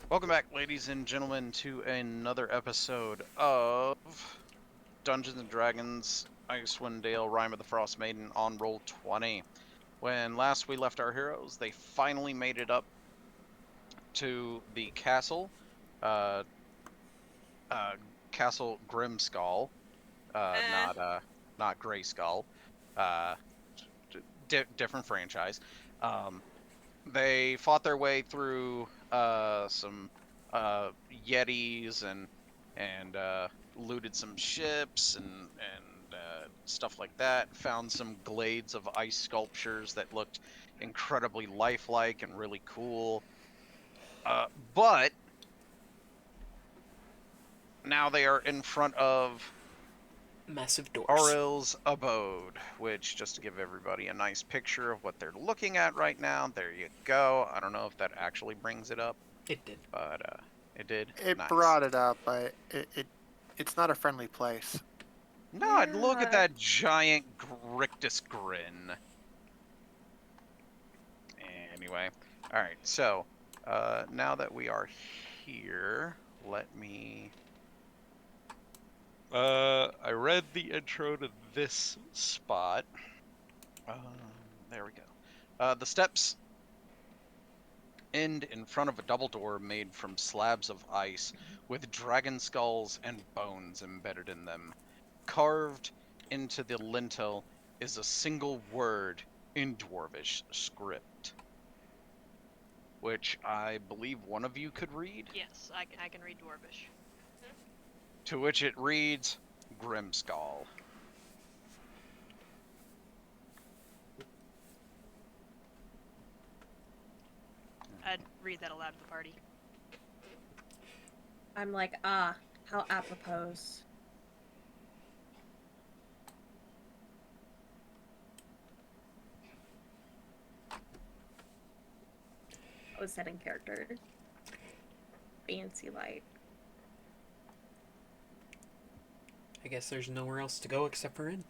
Welcome back, ladies and gentlemen, to another episode of Dungeons and Dragons Icewind Dale Rime of the Frost Maiden on Roll20. When last we left our heroes, they finally made it up to the castle, uh, Castle Grimskull, not Greyskull, uh, different franchise. Um, they fought their way through some yetis and looted some ships and stuff like that. Found some glades of ice sculptures that looked incredibly lifelike and really cool. But now they are in front of Massive doors. Auril's abode, which, just to give everybody a nice picture of what they're looking at right now, there you go. I don't know if that actually brings it up. It did. But it did. It Nice. brought it up, but it's not a friendly place. No, look at Yeah. that giant rictus grin. Anyway, all right. So now that we are here, let me. I read the intro to this spot. There we go. The steps end in front of a double door made from slabs of ice with dragon skulls and bones embedded in them. Carved into the lintel is a single word in Dwarvish script, which I believe one of you could read. Yes, I can read Dwarvish. To which it reads, Grimskull. I'd read that aloud to the party. I'm like, how apropos. I was setting character. Fancy light. I guess there's nowhere else to go except for in.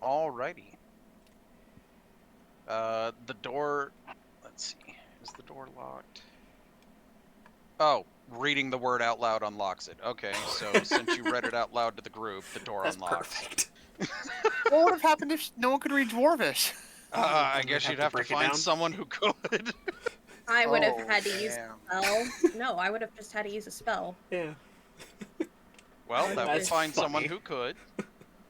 Alrighty. The door, let's see, is the door locked? Oh, reading the word out loud unlocks it. Okay, so since you read it out loud to the group, the door That's unlocks. perfect. What would have happened if no one could read Dwarvish? I Then guess we'd you'd have to break it find down. someone who could. I would have Oh, had to use damn. a spell. No, I would have just had to use a spell. Yeah. Well, that would That's find someone funny. who could.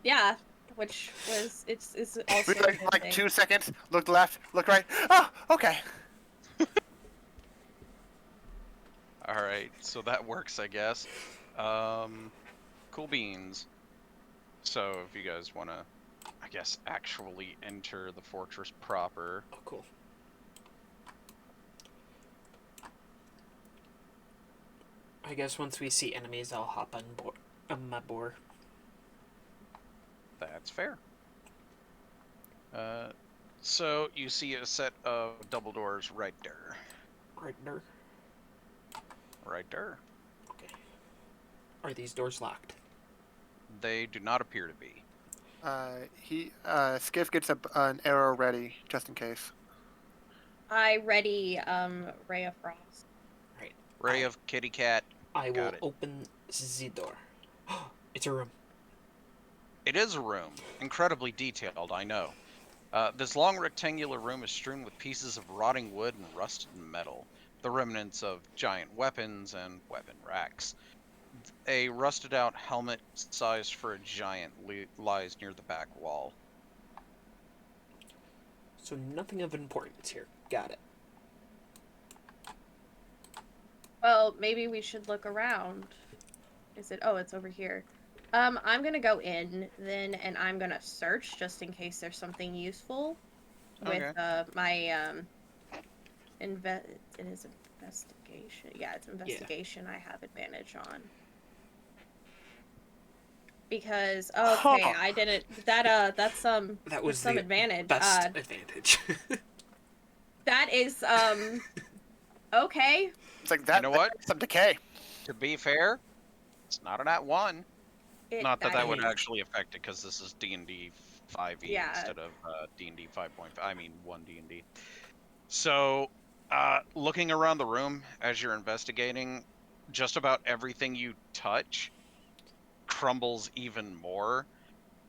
Yeah, which was it's also We a good like thing. 2 seconds. Look left. Look right. Oh, okay. Alright, so that works, I guess. Cool beans. So, if you guys want to, I guess, actually enter the fortress proper. Oh, cool. I guess once we see enemies, I'll hop on board. My board. That's fair. So, you see a set of double doors right there. Right there. Right there. Okay. Are these doors locked? They do not appear to be. Skiff gets an arrow ready just in case. I ready Ray of Frost. Right. Ray of Kitty Cat. I will Got it. open the door. It's a room. It is a room. Incredibly detailed, I know. This long rectangular room is strewn with pieces of rotting wood and rusted metal, the remnants of giant weapons and weapon racks. A rusted out helmet sized for a giant lies near the back wall. So nothing of importance here. Got it. Well, maybe we should look around. Is it? Oh, it's over here. I'm gonna go in then, and I'm gonna search just in case there's something useful with my it is investigation. Yeah, it's investigation. I have advantage on. Because okay, I didn't. That's That was some the advantage. best advantage. That is okay. It's like that. You know what? Some decay. To be fair, it's not an @1. Not that that would is- actually affect it, because this is D&D 5e Yeah. instead of D&D 5.5. I mean 1 D&D. So Looking around the room as you're investigating, just about everything you touch crumbles even more.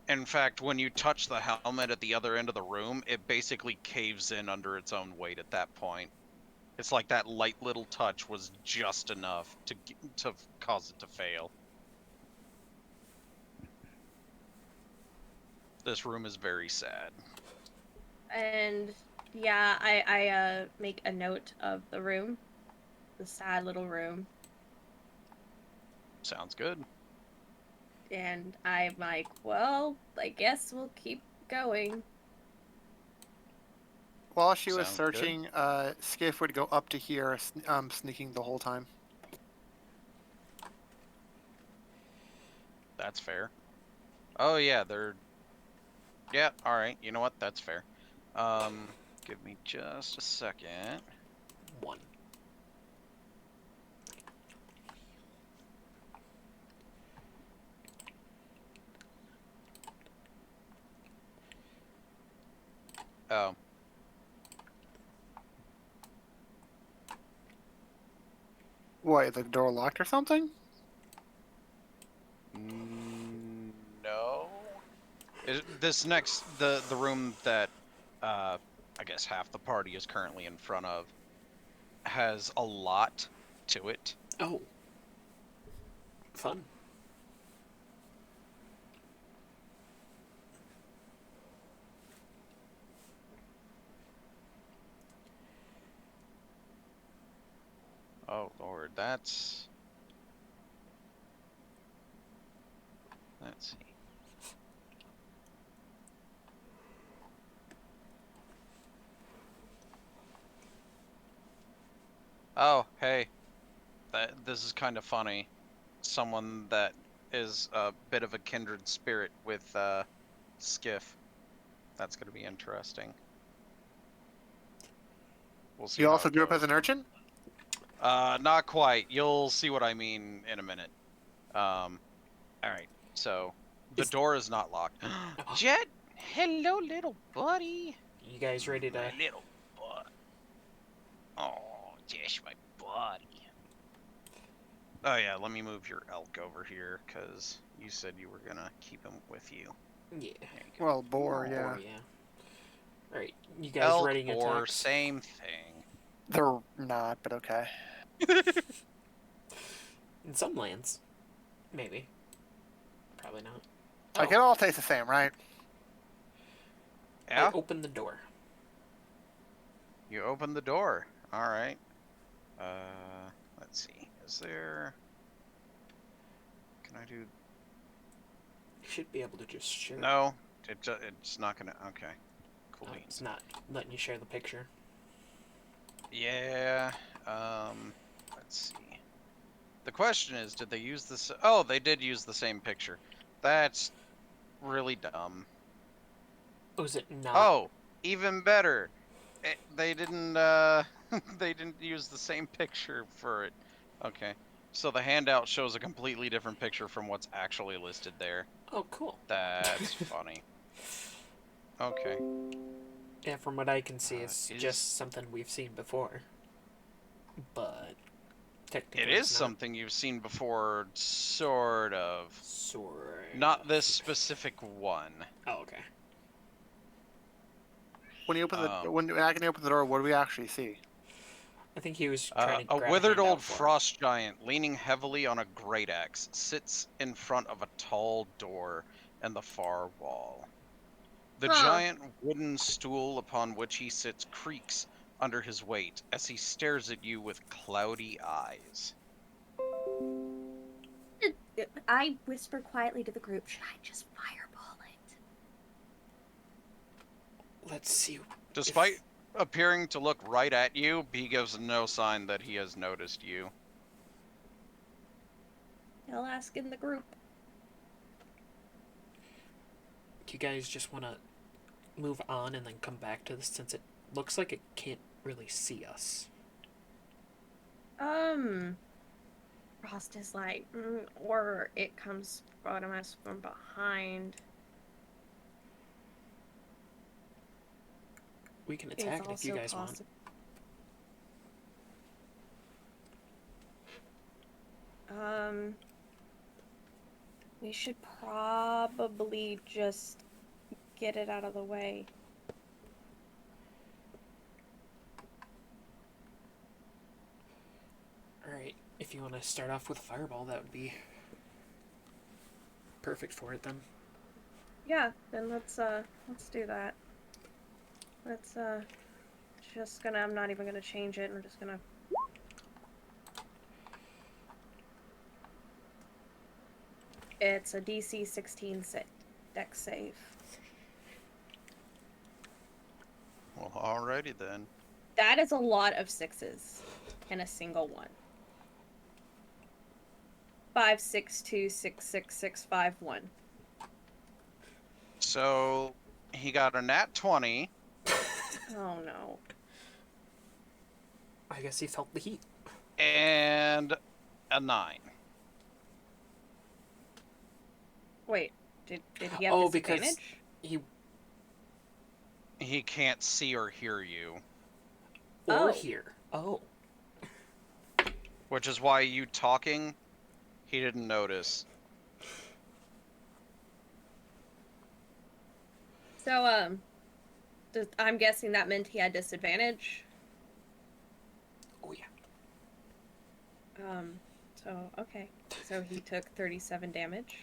In fact, when you touch the helmet at the other end of the room, it basically caves in under its own weight at that point. It's like that light little touch was just enough to cause it to fail. This room is very sad. And yeah, I make a note of the room, the sad little room, Sounds good. and I'm like, well, I guess we'll keep going. While she was Sounds good. searching, Skiff would go up to here, sneaking the whole time. That's fair. Oh yeah, they're... Yeah, alright, you know what? That's fair. Give me just a second. 1. Oh. What, the door locked or something? No. This next, the room that, I guess half the party is currently in front of, has a lot to it. Oh. Fun. Oh lord, that's... Let's see. Oh, hey. This is kind of funny. Someone that is a bit of a kindred spirit with, Skiff. That's gonna be interesting. We'll see You how also it grew up goes. as an urchin? Not quite. You'll see what I mean in a minute. Alright, so the door is not locked. Jet! Hello, little buddy! You guys ready to... My little bud. Oh, Josh, my buddy. Oh yeah, let me move your elk over here, because you said you were gonna keep him with you. Yeah. There you go. Well, boar, yeah. Or, yeah. Alright, you guys Elk ready to or attack? same thing. They're not, but okay. In some lands. Maybe. Probably not. Like, it all tastes the same, right? Yeah? I open the door. You open the door. Alright. Let's see. Is there... Can I do... You should be able to just share. No, it's not gonna... Okay. Cool Oh, beans. it's not letting you share the picture. Yeah, let's see. The question is, did they use this? Oh, they did use the same picture. That's really dumb. Oh, is it not? Oh, even better. They didn't, they didn't use the same picture for it. Okay. So the handout shows a completely different picture from what's actually listed there. Oh, cool. That's funny. Okay. Yeah, from what I can see, it's Is- just something we've seen before. But technically, It is it's not. something you've seen before, sort of. Sort. Not this specific one. Oh, okay. When you open the when Agony opens the door, what do we actually see? I think he was trying to A grab withered handout old for it. frost giant, leaning heavily on a great axe, sits in front of a tall door in the far wall. The Huh. giant wooden stool upon which he sits creaks under his weight as he stares at you with cloudy eyes. I whisper quietly to the group, should I just fireball it? Let's see. Despite appearing to look right at you, he gives no sign that he has noticed you. I'll ask in the group. Do you guys just want to move on and then come back to this since it looks like it can't really see us? Frost is like, or it comes on us from behind. We can Is attack it if you also guys want. possible. We should probably just get it out of the way. Alright, if you want to start off with a fireball, that would be perfect for it then. Yeah, then let's do that. Let's just gonna, I'm not even gonna change it. I'm just gonna. It's a DC 16 dex save. Well, alrighty then. That is a lot of sixes in a single one. 5, 6, 2, 6, 6, 6, 5, 1. So he got a nat 20. Oh no. I guess he felt the heat. And a 9. Wait, did he have Oh, disadvantage? because He can't see or hear you, or Oh. here. Oh. which is why you talking, he didn't notice. So, I'm guessing that meant he had disadvantage. Oh yeah. So, okay. So he took 37 damage.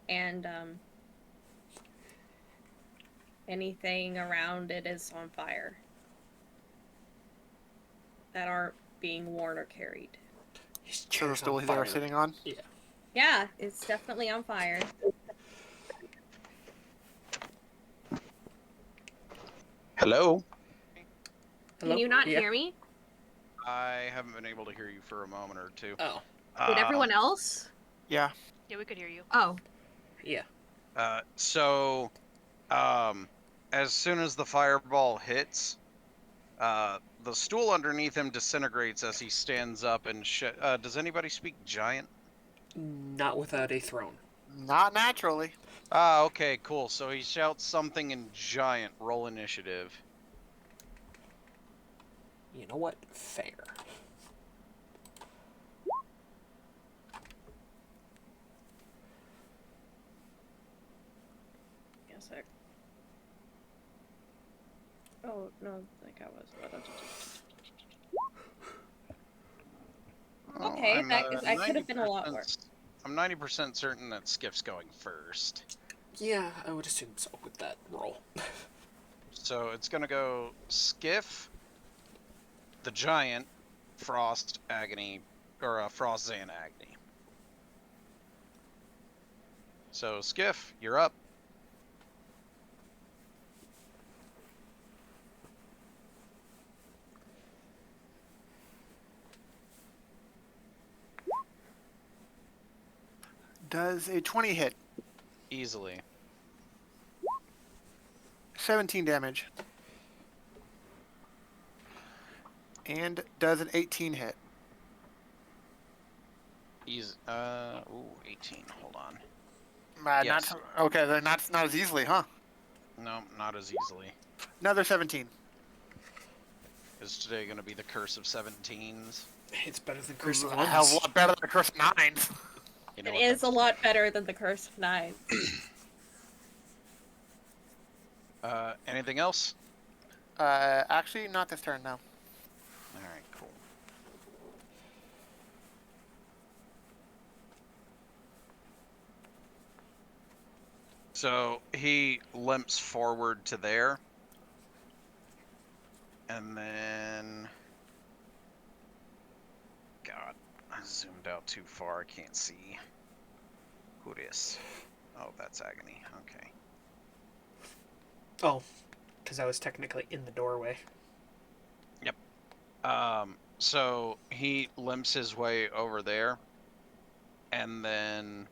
And, anything around it is on fire. That aren't being worn or carried. His So the chair's stool on he's ever fire. sitting on? Yeah. Yeah, it's definitely on fire. Hello? Hello? Can you not Yeah. hear me? I haven't been able to hear you for a moment or two. Oh. Did everyone else? Yeah. Yeah, we could hear you. Oh. Yeah. So, as soon as the fireball hits, the stool underneath him disintegrates as he stands up and does anybody speak giant? Not without a throne. Not naturally. Ah, okay, cool. So he shouts something in giant. Roll initiative. You know what? Fair. Yes, sir. Oh, no, I think I was. Okay, I'm, that could have been a lot 90% worse. I'm 90% certain that Skiff's going first. Yeah, I would assume so with that roll. So it's gonna go Skiff, the giant, Frost, Agony, or Frost, Zan, Agony. So Skiff, you're up. Does a 20 hit? Easily. 17 damage. And does an 18 hit? Easy. 18. Hold on. Not, Yes. okay, then not as easily, huh? No, not as easily. Another 17. Is today gonna be the curse of 17s? It's better than Curse of A hell of a Ones. lot better than a curse of 9s. You know It what, is a that's- lot better than the Curse of Nine. Anything else? Actually, not this turn, no. Alright, cool. So he limps forward to there. And then... God, I zoomed out too far. I can't see who it is. Oh, that's Agony. Okay. Oh, because I was technically in the doorway. So he limps his way over there. And then,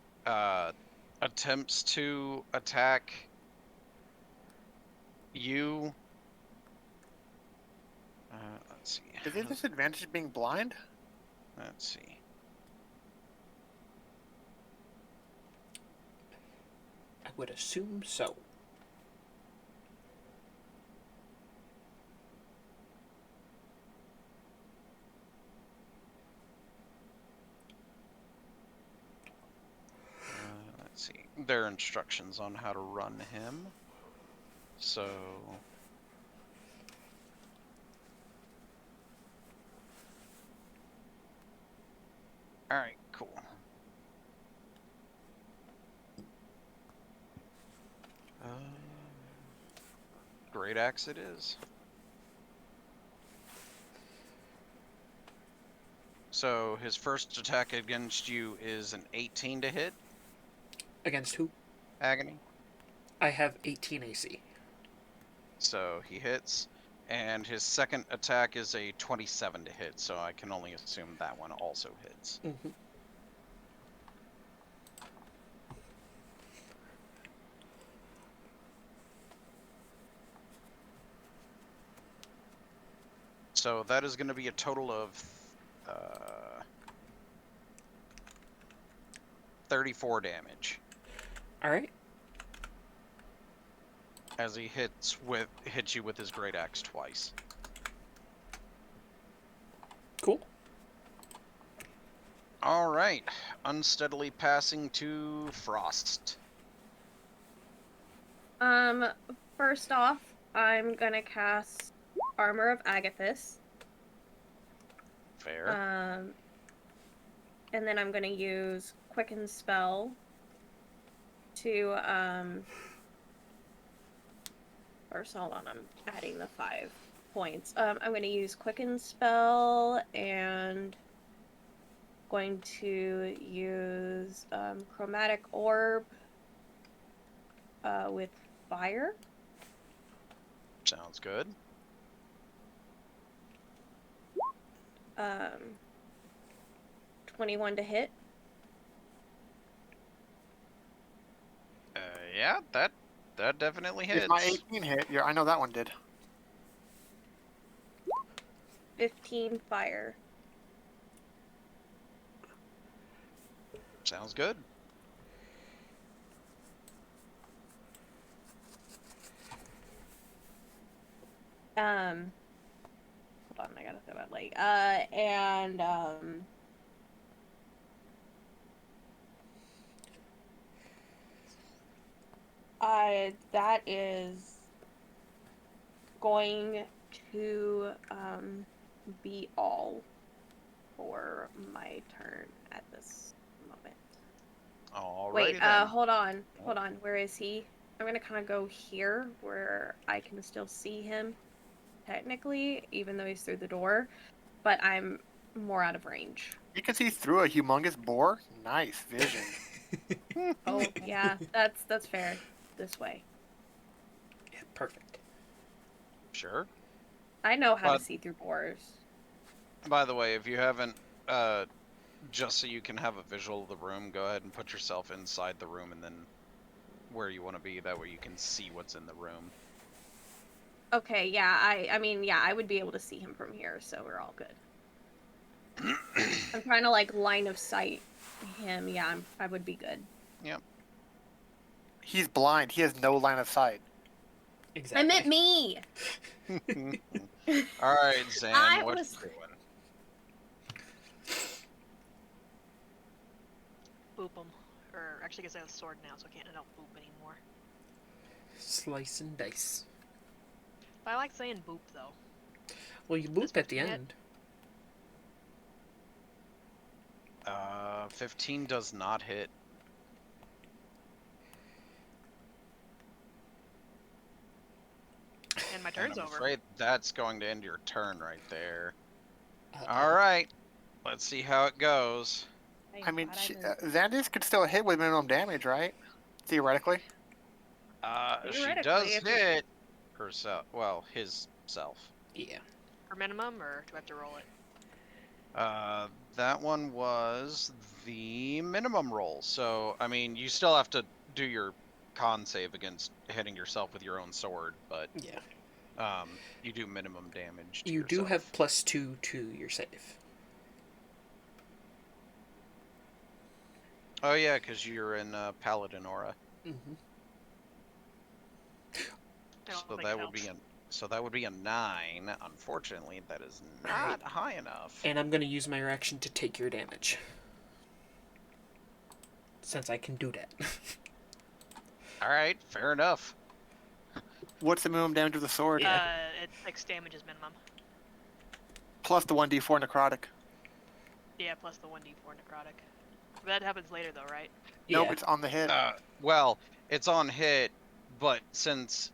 attempts to attack you. Let's see. Is it disadvantage being blind? Let's see. I would assume so. their instructions on how to run him. So... Alright, cool. Great axe it is. So his first attack against you is an 18 to hit, Against who? Agony. I have 18 AC. So he hits. And his second attack is a 27 to hit, so I can only assume that one also hits. Mm-hmm. So that is going to be a total of 34 damage Alright. as he hits you with his great axe twice. Cool. All right, unsteadily passing to Frost. First off, I'm gonna cast Armor of Agathis. Fair. And then I'm gonna use Quicken Spell to first, hold on, I'm adding the 5 points. I'm gonna use Quicken Spell and going to use Chromatic Orb with Fire. Sounds good. 21 to hit. Yeah, that definitely hits. If my 18 hit, yeah, I know that one did. 15 fire. Sounds good. Hold on, I gotta throw that light. That is going to be all for my turn at this moment. All Wait, then. hold on. Where is he? I'm gonna kind of go here where I can still see him, technically, even though he's through the door, but I'm more out of range. You can see through a humongous boar. Nice vision. Oh, yeah, that's fair. This way. Yeah, perfect. Sure. I know how But- to see through boars. By the way, if you haven't, just so you can have a visual of the room, go ahead and put yourself inside the room and then where you want to be. That way you can see what's in the room. Okay, yeah, I mean, yeah, I would be able to see him from here, so we're all good. I'm trying to, like, line of sight him. Yeah, I would be good. Yep. He's blind. He has no line of sight. Exactly. I meant me! All right, Zan, I what was- you doing? Boop him. Or actually, I guess I have a sword now, so I don't boop anymore. Slice and dice. But I like saying boop though. Well, you loop at the hit. end. 15 does not hit. And my And turn's I'm over. afraid that's going to end your turn right there. Uh-oh. All right, let's see how it goes. Thank I mean, God didn't- Xandis could still hit with minimum damage, right? Theoretically. She Theoretically, does if you- hit herself. Well, his self. Yeah. For minimum, or do I have to roll it? That one was the minimum roll. So, I mean, you still have to do your con save against hitting yourself with your own sword, but Yeah. you do minimum damage to You do yourself. have +2 to your save. Oh yeah, because you're in Paladin Aura. Mm-hmm. I don't So think that it would be helps. a 9. Unfortunately, that is not Alright. high enough. And I'm going to use my reaction to take your damage. Since I can do that. All right, fair enough. What's the minimum damage of the sword? Yeah. It's 6 damage is minimum. Plus the 1d4 necrotic. Yeah, plus the 1d4 necrotic. But that happens later though, right? Nope, Yeah. it's on the hit. Well, it's on hit, but since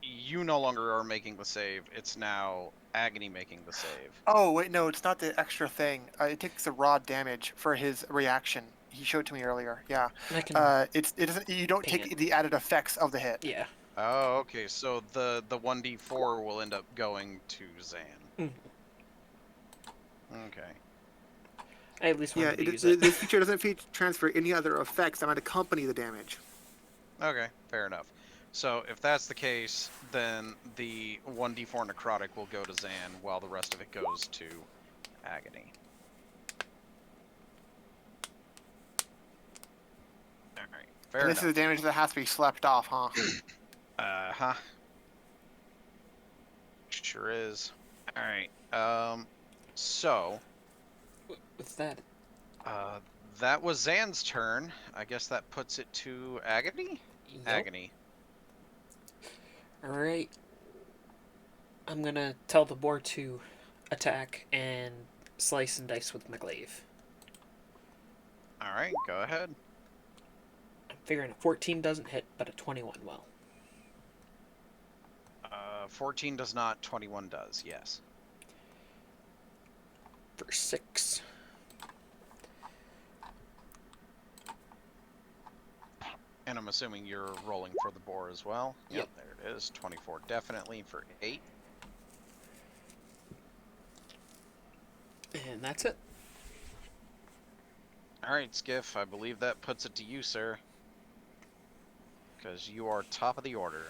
you no longer are making the save, it's now Agony making the save. Oh, wait, no, it's not the extra thing. It takes the raw damage for his reaction. He showed to me earlier. Yeah. I can. It doesn't. You don't Ping take it. the added effects of the hit. Yeah. Oh, okay. So the 1d4 will end up going to Zan. Mhm. Okay. I at least Yeah, wanted to use it. this feature doesn't transfer any other effects that might accompany the damage. Okay, fair enough. So if that's the case, then the 1d4 necrotic will go to Zan, while the rest of it goes to Agony. Alright, fair And this enough. is the damage that has to be slept off, huh? Uh-huh. Sure is. Alright, so, What's that? that was Zan's turn. I guess that puts it to Agony? Yep. Agony. Alright. I'm gonna tell the boar to attack and slice and dice with my glaive. Alright, go ahead. I'm figuring a 14 doesn't hit, but a 21 will. 14 does not, 21 does, yes. For 6. And I'm assuming you're rolling for the boar as well. Yep. There it is. 24 definitely for 8. And that's it. Alright, Skiff, I believe that puts it to you, sir. Because you are top of the order.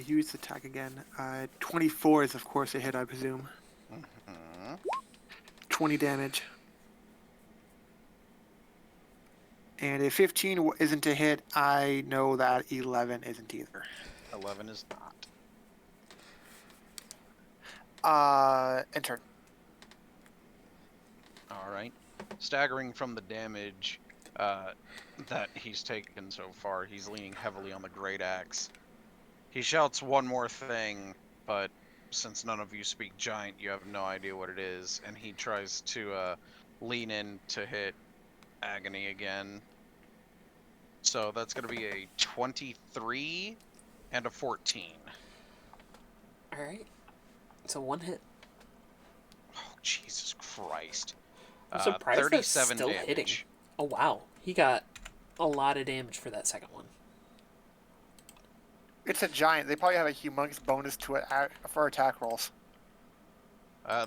Use attack again. 24 is, of course, a hit, I presume. Mm-hmm. 20 damage. And if 15 isn't a hit, I know that 11 isn't either. 11 is not. Enter. Alright. Staggering from the damage that he's taken so far, he's leaning heavily on the great axe. He shouts one more thing, but since none of you speak giant, you have no idea what it is, and he tries to lean in to hit Agony again. So that's going to be a 23 and a 14. Alright. So 1 hit. Oh, Jesus Christ. I'm surprised that's 37 still damage. hitting. Oh wow. He got a lot of damage for that second one. It's a giant. They probably have a humongous bonus to it for attack rolls.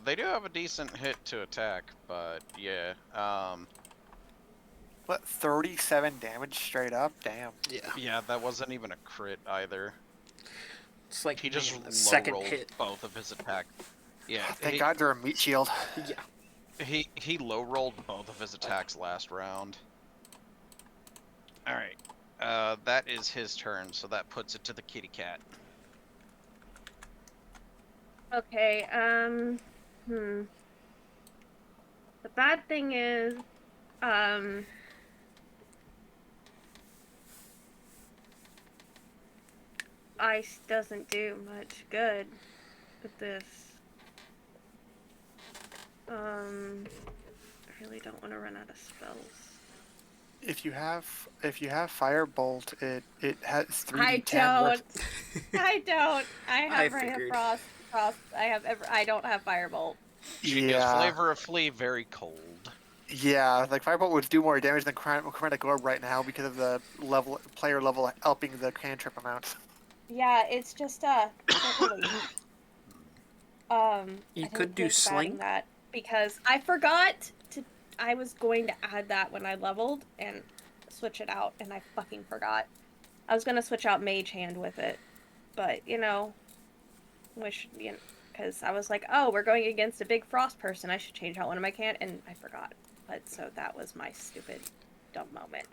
They do have a decent hit to attack, but yeah. What, 37 damage straight up? Damn. Yeah. Yeah, that wasn't even a crit either. It's like He just man, the second low-rolled hit. both of his attack. Yeah, Thank God they're a meat shield. Yeah. he low-rolled both of his attacks last round. Alright. That is his turn, so that puts it to the kitty cat. Okay, The bad thing is, ice doesn't do much good with this. I really don't want to run out of spells. If you have firebolt, it has 3d10. I don't. I don't. I have Ray of figured. Frost. I don't have Firebolt. She gives Yeah. Flavor of Flea very cold. Yeah, like firebolt would do more damage than chromatic orb right now because of the player level upping the cantrip amount. Yeah, it's just really, You I could didn't do think about adding sling. that because I forgot to. I was going to add that when I leveled and switch it out, and I fucking forgot. I was gonna switch out Mage Hand with it, but because I was like, oh, we're going against a big frost person. I should change out one of my and I forgot. But so that was my stupid, dumb moment.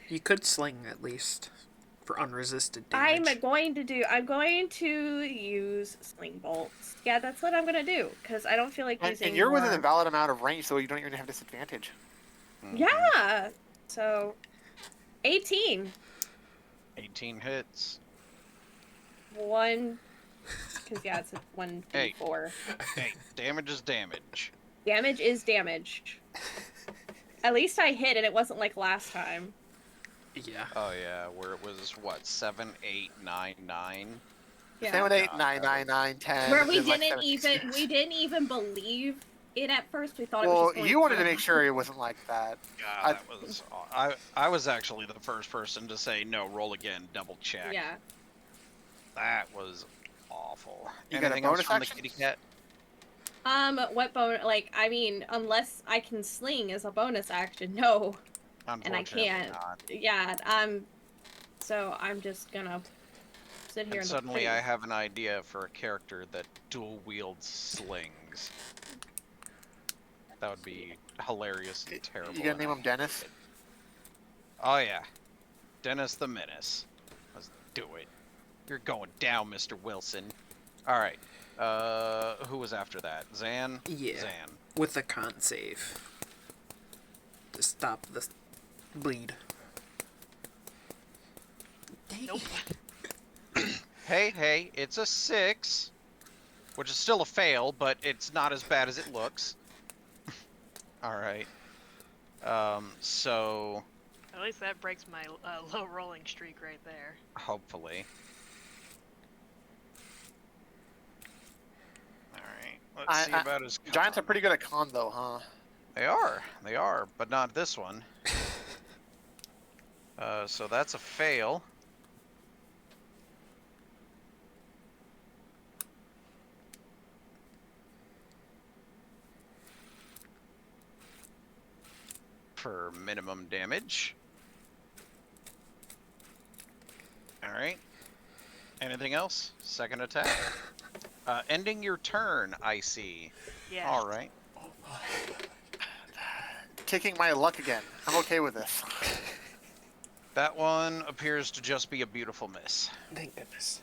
You could sling at least for unresisted I'm damage. going to use sling bolts. Yeah, that's what I'm gonna do because I don't feel like using. And you're within more. a valid amount of range, so you don't even have disadvantage. Mhm. Yeah. So 18. 18 hits. 1. Because, yeah, it's a 1d4. Hey, damage is damage. Damage is damage. At least I hit and it wasn't like last time. Yeah. Oh yeah, where it was what 7, 8, 9, 9. Yeah. 7, 8, God, 9, 9, 9, 10. Where and we then, like, didn't 17. we didn't even believe it at first. We thought it was Well, just going you wanted to further. make sure it wasn't like that. God, that was. I was actually the first person to say no. Roll again. Double check. Yeah. That was awful. You got a Anything else bonus from action? the kitty cat? What bonus? Like, I mean, unless I can sling as a bonus action, no. And I Unfortunately can't. not. Yeah, so I'm just gonna sit here And and suddenly I have an idea for a character that dual wields slings. That would be hilarious and terrible. You gonna name him Dennis? Oh yeah, Dennis the Menace. Let's do it. You're going down, Mr. Wilson. All right. Who was after that? Zan. Yeah. Zan. With the con save. To stop the bleed. Nope. Hey, it's a 6, which is still a fail, but it's not as bad as it looks. All right. So At least that breaks my low rolling streak right there. hopefully. All right. Let's see about his con. Giants are pretty good at con, though, huh? They are, but not this one. So that's a fail. For minimum damage. Alright. Anything else? Second attack. Ending your turn, I see. Yeah. Alright. Taking my luck again. I'm okay with this. That one appears to just be a beautiful miss. Thank goodness.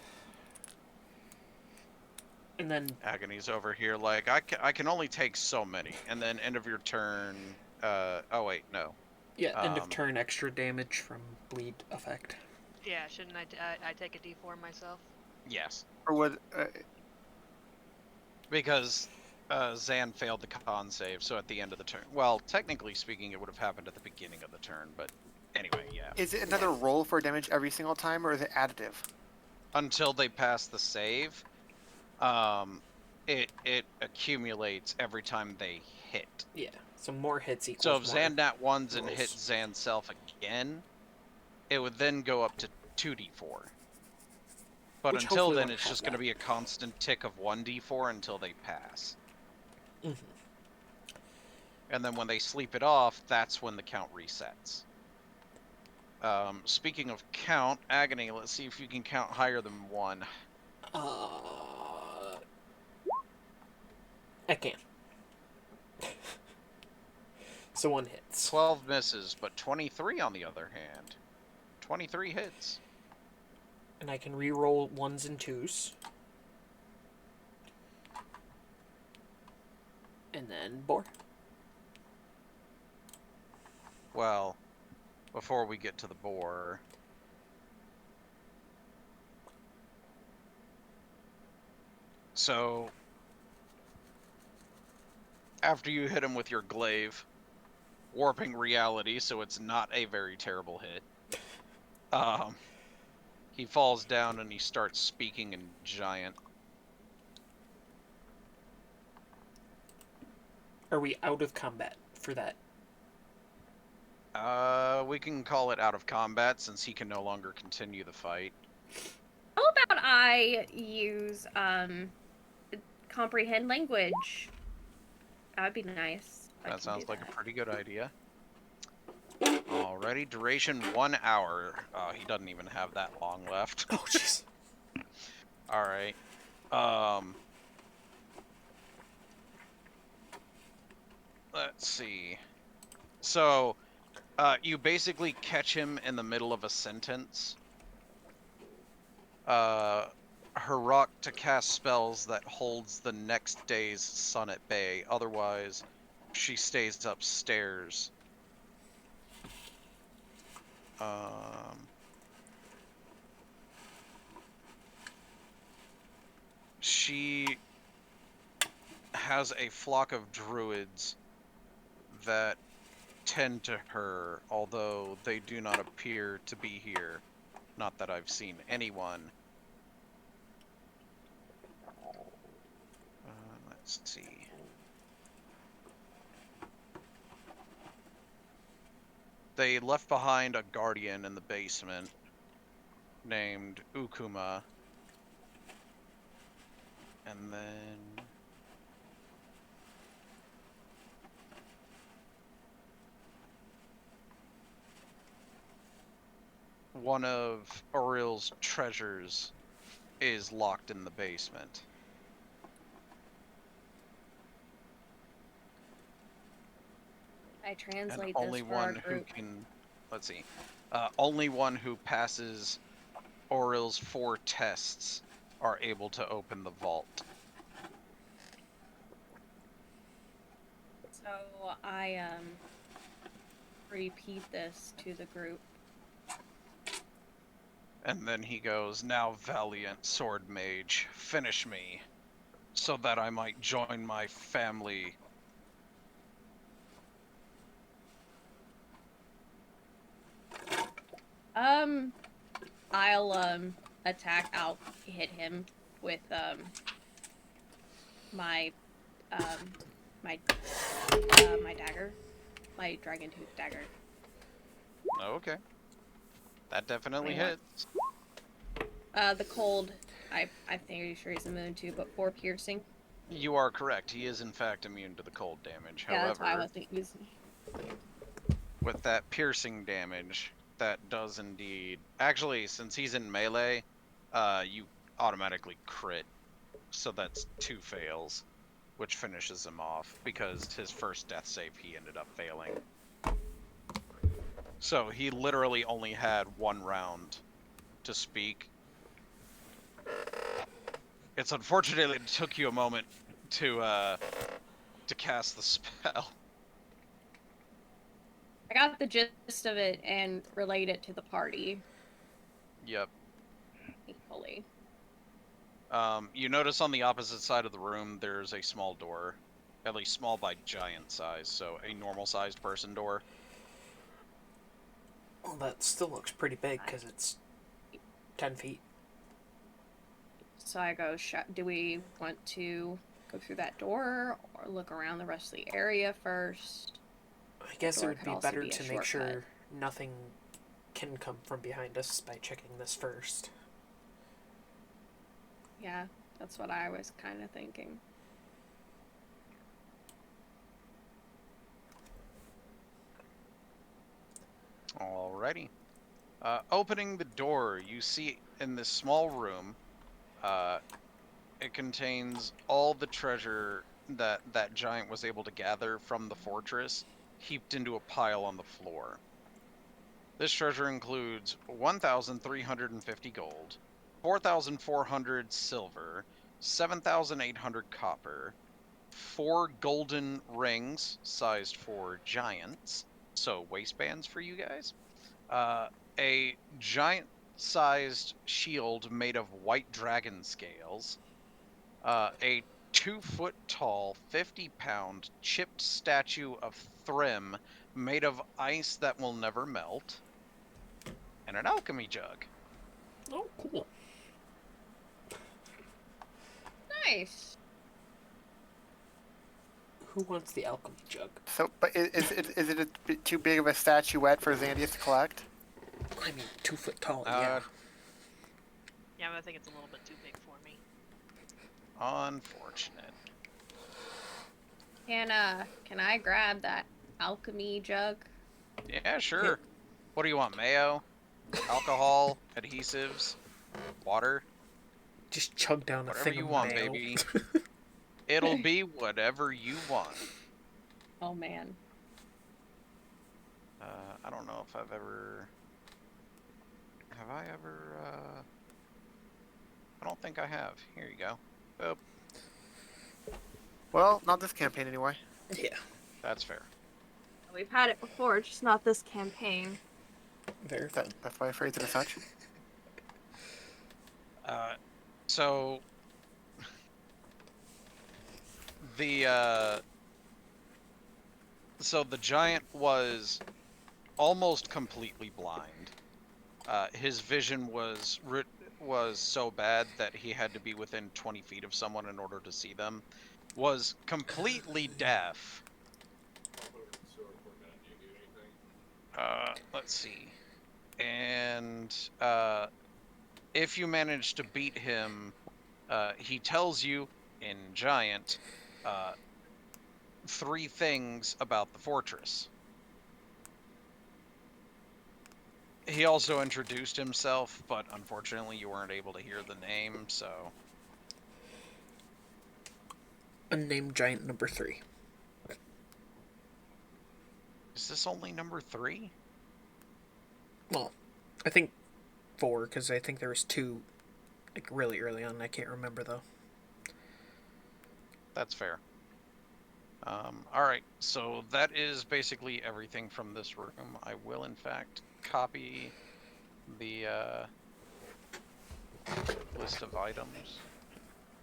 And then Agony's over here like, I can only take so many. And then end of your turn... oh wait, no. yeah, end of turn extra damage from bleed effect. Yeah, shouldn't I take a d4 myself? Yes. Or would Because Zan failed the con save, so at the end of the turn... Well, technically speaking, it would have happened at the beginning of the turn, but anyway, yeah. is it another roll for damage every single time, or is it additive? Until they pass the save, it accumulates every time they hit. Yeah, so more hits equals So if more Zan nat ones and rolls. hits Zan self again, it would then go up to 2d4. But Which until hopefully then, won't it's have just going to that. be a constant tick of 1d4 until they pass. Mhm. And then when they sleep it off, that's when the count resets. Speaking of count, Agony, let's see if you can count higher than 1. I can. So 1 hits. 12 misses, but 23 on the other hand. 23 hits. And I can re-roll 1s and 2s. And then boar. Well, before we get to the boar... So, after you hit him with your glaive, warping reality, so it's not a very terrible hit, he falls down and he starts speaking in Giant. Are we out of combat for that? We can call it out of combat since he can no longer continue the fight. How about I use comprehend language? That would be nice. That sounds like a pretty good idea. Alrighty, duration 1 hour. He doesn't even have that long left. Oh, jeez. Alright. Let's see. So, you basically catch him in the middle of a sentence. Herok to cast spells that holds the next day's sun at bay. Otherwise, she stays upstairs. She has a flock of druids that tend to her, although they do not appear to be here. Not that I've seen anyone. Let's see. They left behind a guardian in the basement named Ukuma. And then one of Auril's treasures is locked in the basement. I And translate only this for our one who group. can, let's see, only one who passes Auril's 4 tests are able to open the vault. So I repeat this to the group. And then he goes, "Now, valiant sword mage, finish me, so that I might join my family." I'll attack. I'll hit him with my my my dagger, my dragon tooth dagger. Okay. That definitely 21. hits. The cold. I'm pretty sure he's immune to, but 4 piercing. You are correct. He is in fact immune to the cold damage. Yeah, that's why I However, wasn't using. with that piercing damage, that does indeed... Actually, since he's in melee, you automatically crit. So that's 2 fails, which finishes him off, because his first death save he ended up failing. So he literally only had 1 round to speak. It's unfortunate it took you a moment to cast the spell. I got the gist of it and relayed it to the party. Yep. Equally. You notice on the opposite side of the room there's a small door. At least small by giant size, so a normal-sized person door. Well, that still looks pretty big because it's 10 feet. So I go, do we want to go through that door or look around the rest of the area first? I guess it Door would could be also better be a to make shortcut. sure nothing can come from behind us by checking this first. Yeah, that's what I was kind of thinking. Alrighty. Opening the door, you see in this small room, it contains all the treasure that giant was able to gather from the fortress, heaped into a pile on the floor. This treasure includes 1,350 gold, 4,400 silver, 7,800 copper, 4 golden rings sized for giants, so waistbands for you guys, a giant-sized shield made of white dragon scales, a 2-foot-tall, 50-pound chipped statue of Thrym made of ice that will never melt, and an alchemy jug. Oh, cool. Nice. Who wants the alchemy jug? So, but is it a bit too big of a statuette for Xandius to collect? I mean, 2 foot tall, yeah. Yeah, but I think it's a little bit too big for me. Unfortunate. Can I grab that alchemy jug? Yeah, sure. What do you want, mayo? Alcohol? Adhesives? Water? Just chug down a Whatever thing you of want, mayo. baby. It'll be whatever you want. Oh man. I don't know if I've ever... Have I ever, I don't think I have. Here you go. Oh, Well, not this campaign anyway. Yeah. that's fair. We've had it before, just not this campaign. Very fun. That's why I phrased it as such. So the the giant was almost completely blind. His vision was so bad that he had to be within 20 feet of someone in order to see them. Was completely deaf. Let's see. And if you manage to beat him, he tells you in giant uh, 3 things about the fortress. He also introduced himself, but unfortunately you weren't able to hear the name, so... Unnamed giant number 3. Is this only number 3? Well, I think 4, because I think there was 2, like, really early on. I can't remember, though. That's fair. Alright, so that is basically everything from this room. I will, in fact, copy the list of items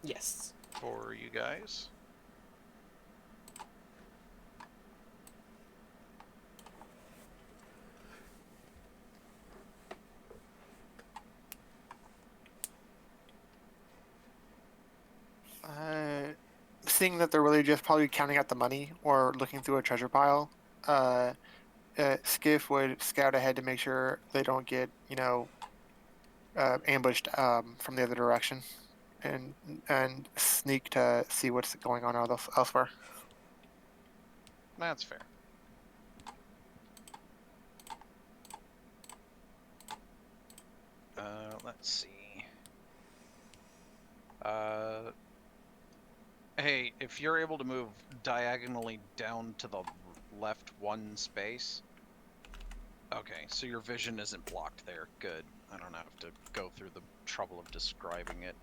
Yes. for you guys. Seeing that they're really just probably counting out the money or looking through a treasure pile, Skiff would scout ahead to make sure they don't get, ambushed from the other direction, and sneak to see what's going on elsewhere. That's fair. Let's see. Hey, if you're able to move diagonally down to the left 1 space. Okay, so your vision isn't blocked there. Good. I don't have to go through the trouble of describing it.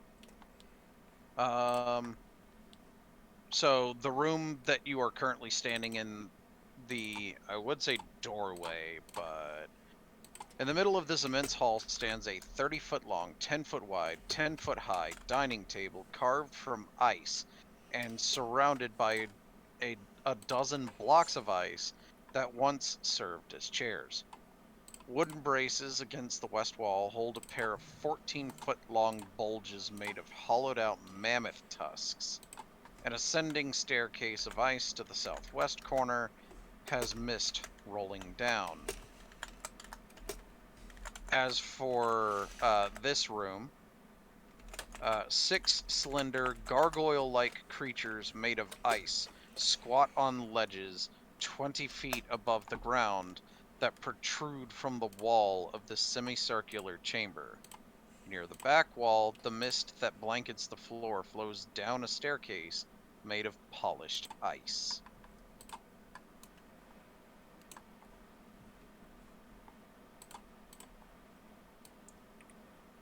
So the room that you are currently standing in, I would say doorway, but in the middle of this immense hall stands a 30-foot long, 10-foot wide, 10-foot high dining table carved from ice and surrounded by a dozen blocks of ice that once served as chairs. Wooden braces against the west wall hold a pair of 14-foot-long bulges made of hollowed-out mammoth tusks. An ascending staircase of ice to the southwest corner has mist rolling down. As for this room, 6 slender, gargoyle-like creatures made of ice squat on ledges 20 feet above the ground that protrude from the wall of the semicircular chamber. Near the back wall, the mist that blankets the floor flows down a staircase made of polished ice.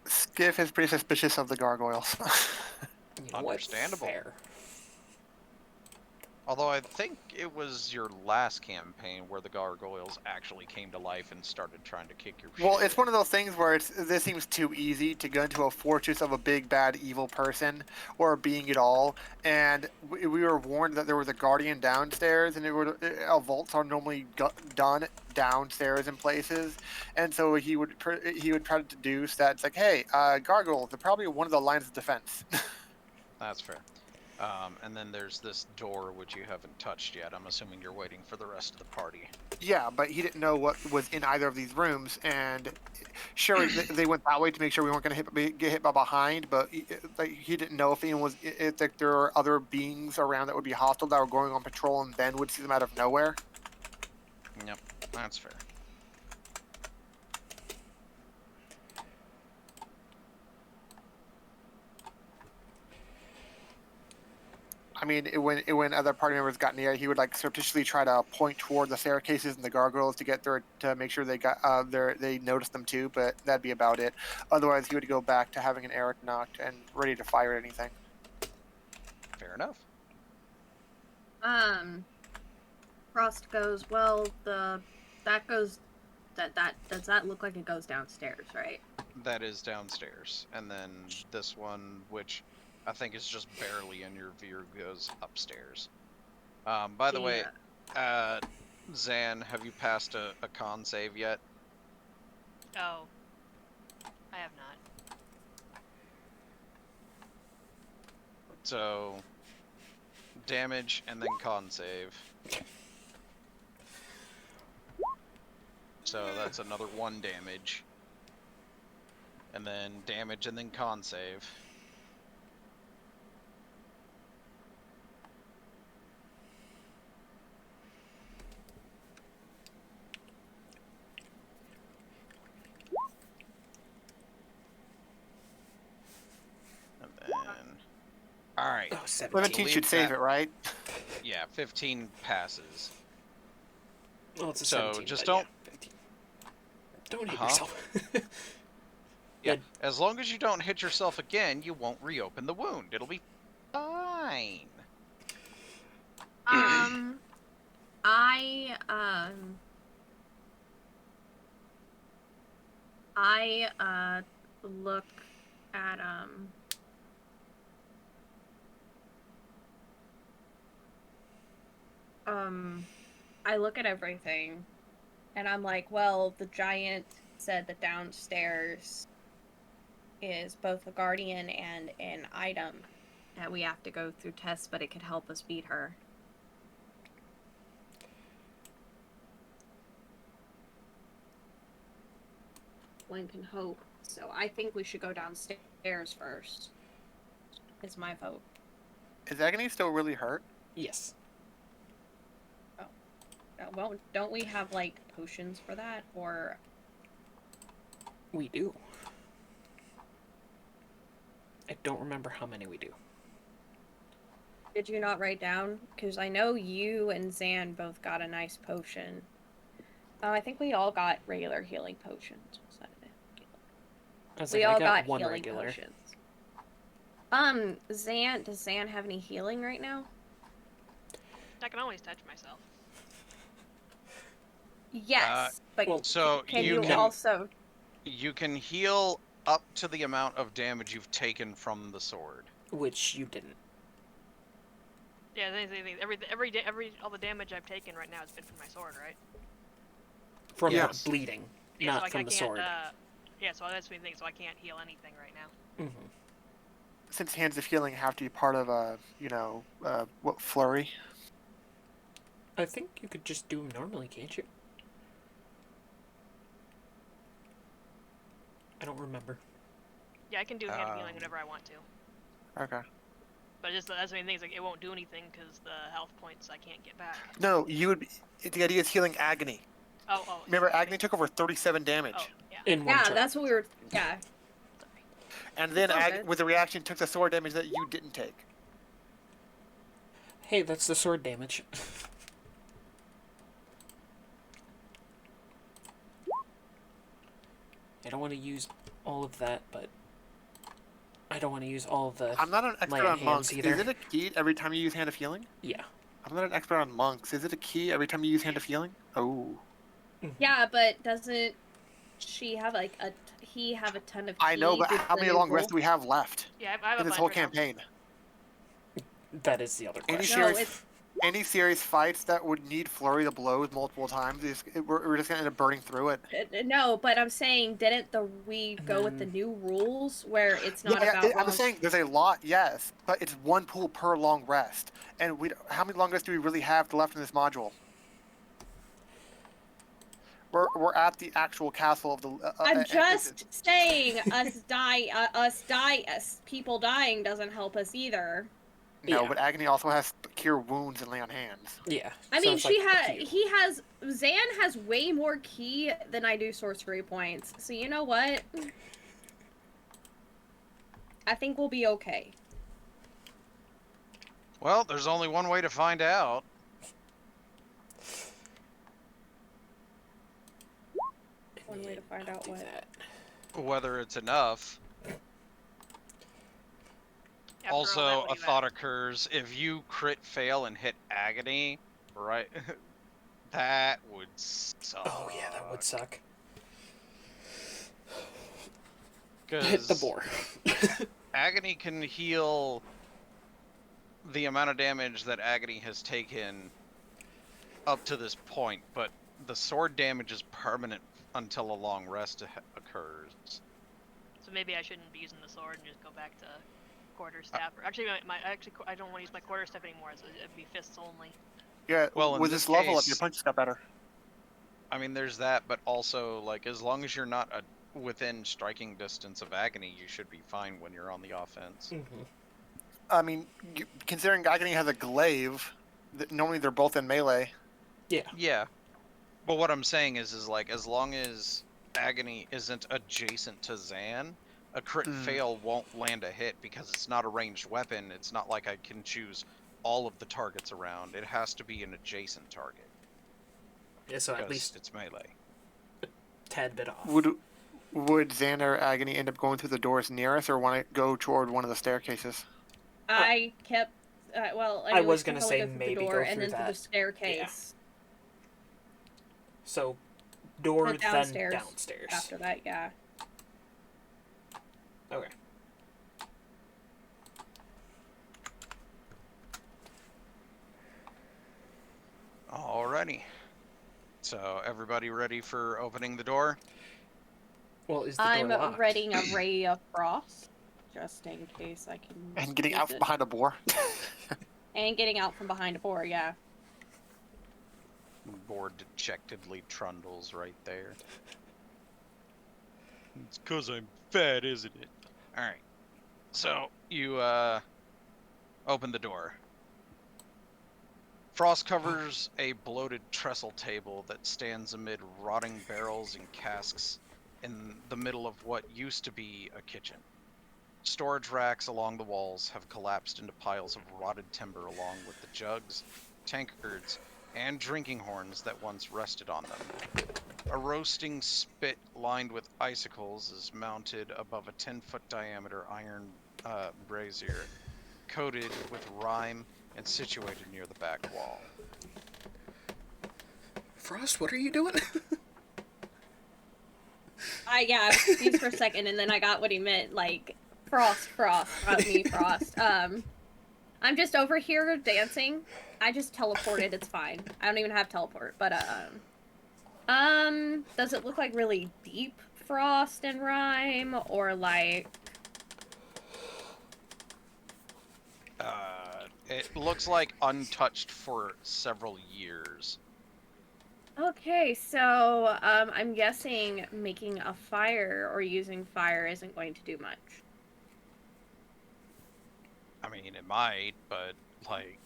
Skiff is pretty suspicious of the gargoyles. Understandable. Fair. Although I think it was your last campaign where the gargoyles actually came to life and started trying to kick your Well, shit. it's one of those things where this seems too easy to go into a fortress of a big, bad, evil person or a being at all. And we were warned that there was a guardian downstairs, and vaults are normally done downstairs in places. And so he would try to deduce that it's like, hey, gargoyles, they're probably one of the lines of defense. That's fair. And then there's this door which you haven't touched yet. I'm assuming you're waiting for the rest of the party. Yeah, but he didn't know what was in either of these rooms, and sure, they went that way to make sure we weren't going to get hit by behind, but he didn't know if anyone was if there were other beings around that would be hostile that were going on patrol, and then would see them out of nowhere. Yep, that's fair. I mean, when other party members got near, he would like surreptitiously try to point toward the staircases and the gargoyles to get there to make sure they noticed them too. But that'd be about it. Otherwise, he would go back to having an arrow knocked and ready to fire at anything. Fair enough. Frost goes, well, that goes that does that look like it goes downstairs, right? That is downstairs. And then this one, which I think is just barely in your view, goes upstairs. By the way, Zan, have you passed a con save yet? Oh. I have not. So, damage and then con save. So that's another 1 damage. And then damage and then con save. And then... Alright. Oh, 17. 17 should save it, right? Yeah, 15 passes. Well, it's a So, 17, just but don't- yeah, 15. Don't hit Huh? yourself. Yeah, Good. as long as you don't hit yourself again, you won't reopen the wound. It'll be fine. I look at I look at everything and I'm like, well, the giant said that downstairs is both a guardian and an item that we have to go through tests, but it could help us beat her. One can hope. So I think we should go downstairs first. Is my vote. Is Agony still really hurt? Yes. Well, don't we have like potions for that, or We do. I don't remember how many we do. did you not write down? Because I know you and Zan both got a nice potion. I think we all got regular healing potions. Was that it? I was We like, all I got got one healing regular. potions. Zan, does Zan have any healing right now? I can always touch myself. Yes, but well, So can you you can also? you can heal up to the amount of damage you've taken from the sword. Which you didn't. Yeah, all the damage I've taken right now has been from my sword, right? From Yes. the bleeding, Yeah, not so I from the can't, sword. yeah, so that's the thing. So I can't heal anything right now. Mm-hmm. Since Hands of Healing have to be part of a, what, flurry? I think you could just do them normally, can't you? I don't remember. Yeah, I can do hand healing whenever I want to. Okay. But just that's the main thing. Is like it won't do anything because the health points I can't get back. No, you would. The idea is healing Agony. Oh. Remember, Agony took over 37 damage. Oh, yeah. In one Yeah, turn. that's what we were. Yeah. Sorry. And then It's all good. with the reaction, took the sword damage that you didn't take. Hey, that's the sword damage. I don't want to use all of that, but I don't want to use all of the. I'm not an Lay expert on on hands monks. either. Is it a key every time you use Hand of Healing? Yeah. I'm not an expert on monks. Is it a key every time you use Hand of Healing? Oh. Yeah, but doesn't she have like a? He have a ton of. I know, keys but with how the many new long rule? rests do we have left Yeah, I have in a this bunch whole right now. campaign? That is the other Any question. No, serious, it's- any serious fights that would need flurry the blows multiple times, we're just gonna end up burning through it. No, but I'm saying, didn't we go with the new rules where it's not about? I'm long- saying there's a lot, yes, but it's one pool per long rest, and how many long rests do we really have left in this module? We're at the actual castle of the. I'm just saying, people dying doesn't help us either. No, Yeah. but Agony also has cure wounds and lay on hands. Yeah. I mean, sounds like a few. Zan has way more key than I do sorcery points. So you know what? I think we'll be okay. Well, there's only one way to find out. One way to find out Do what. that. Whether it's enough. After all Also, that, a what do you thought have? occurs: if you crit fail and hit Agony, right? That would suck. Oh yeah, that would suck. Hit the 'Cause boar. Agony can heal the amount of damage that Agony has taken up to this point, but the sword damage is permanent until a long rest occurs. So maybe I shouldn't be using the sword and just go back to quarterstaff. Or actually, I don't want to use my quarterstaff anymore. So it'd be fists only. Yeah, Well, in with this this level up, case- your punches got better. I mean, there's that, but also, like, as long as you're not within striking distance of Agony, you should be fine when you're on the offense. Mm-hmm. I mean, considering Agony has a glaive, normally they're both in melee. Yeah. Yeah. But what I'm saying is like, as long as Agony isn't adjacent to Zan, a crit fail won't land a hit because it's not a ranged weapon. It's not like I can choose all of the targets around. It has to be an adjacent target. Yeah, so at because least it's melee. tad bit off. Would Zan or Agony end up going through the doors near us, or want to go toward one of the staircases? I kept. Well, I was gonna say through maybe the door go and through then through that. the staircase. So, door, But then downstairs. downstairs. After that, yeah. Okay. Alrighty. So, everybody ready for opening the door? Well, is the door I'm locked? readying a ray of frost, just in case I can. And getting use out from it. behind a boar. And getting out from behind a boar, yeah. Boar dejectedly trundles right there. It's 'cause I'm fat, isn't it? Alright. So, you, open the door. Frost covers a bloated trestle table that stands amid rotting barrels and casks in the middle of what used to be a kitchen. Storage racks along the walls have collapsed into piles of rotted timber along with the jugs, tankards, and drinking horns that once rested on them. A roasting spit lined with icicles is mounted above a 10-foot diameter iron brazier, coated with rime and situated near the back wall. Frost, what are you doing? I was confused for a second, and then I got what he meant. Like frost, not me, frost. I'm just over here dancing. I just teleported. It's fine. I don't even have teleport. But does it look like really deep frost and rime, or like? It looks like untouched for several years. Okay, so I'm guessing making a fire or using fire isn't going to do much. I mean, it might, but, like,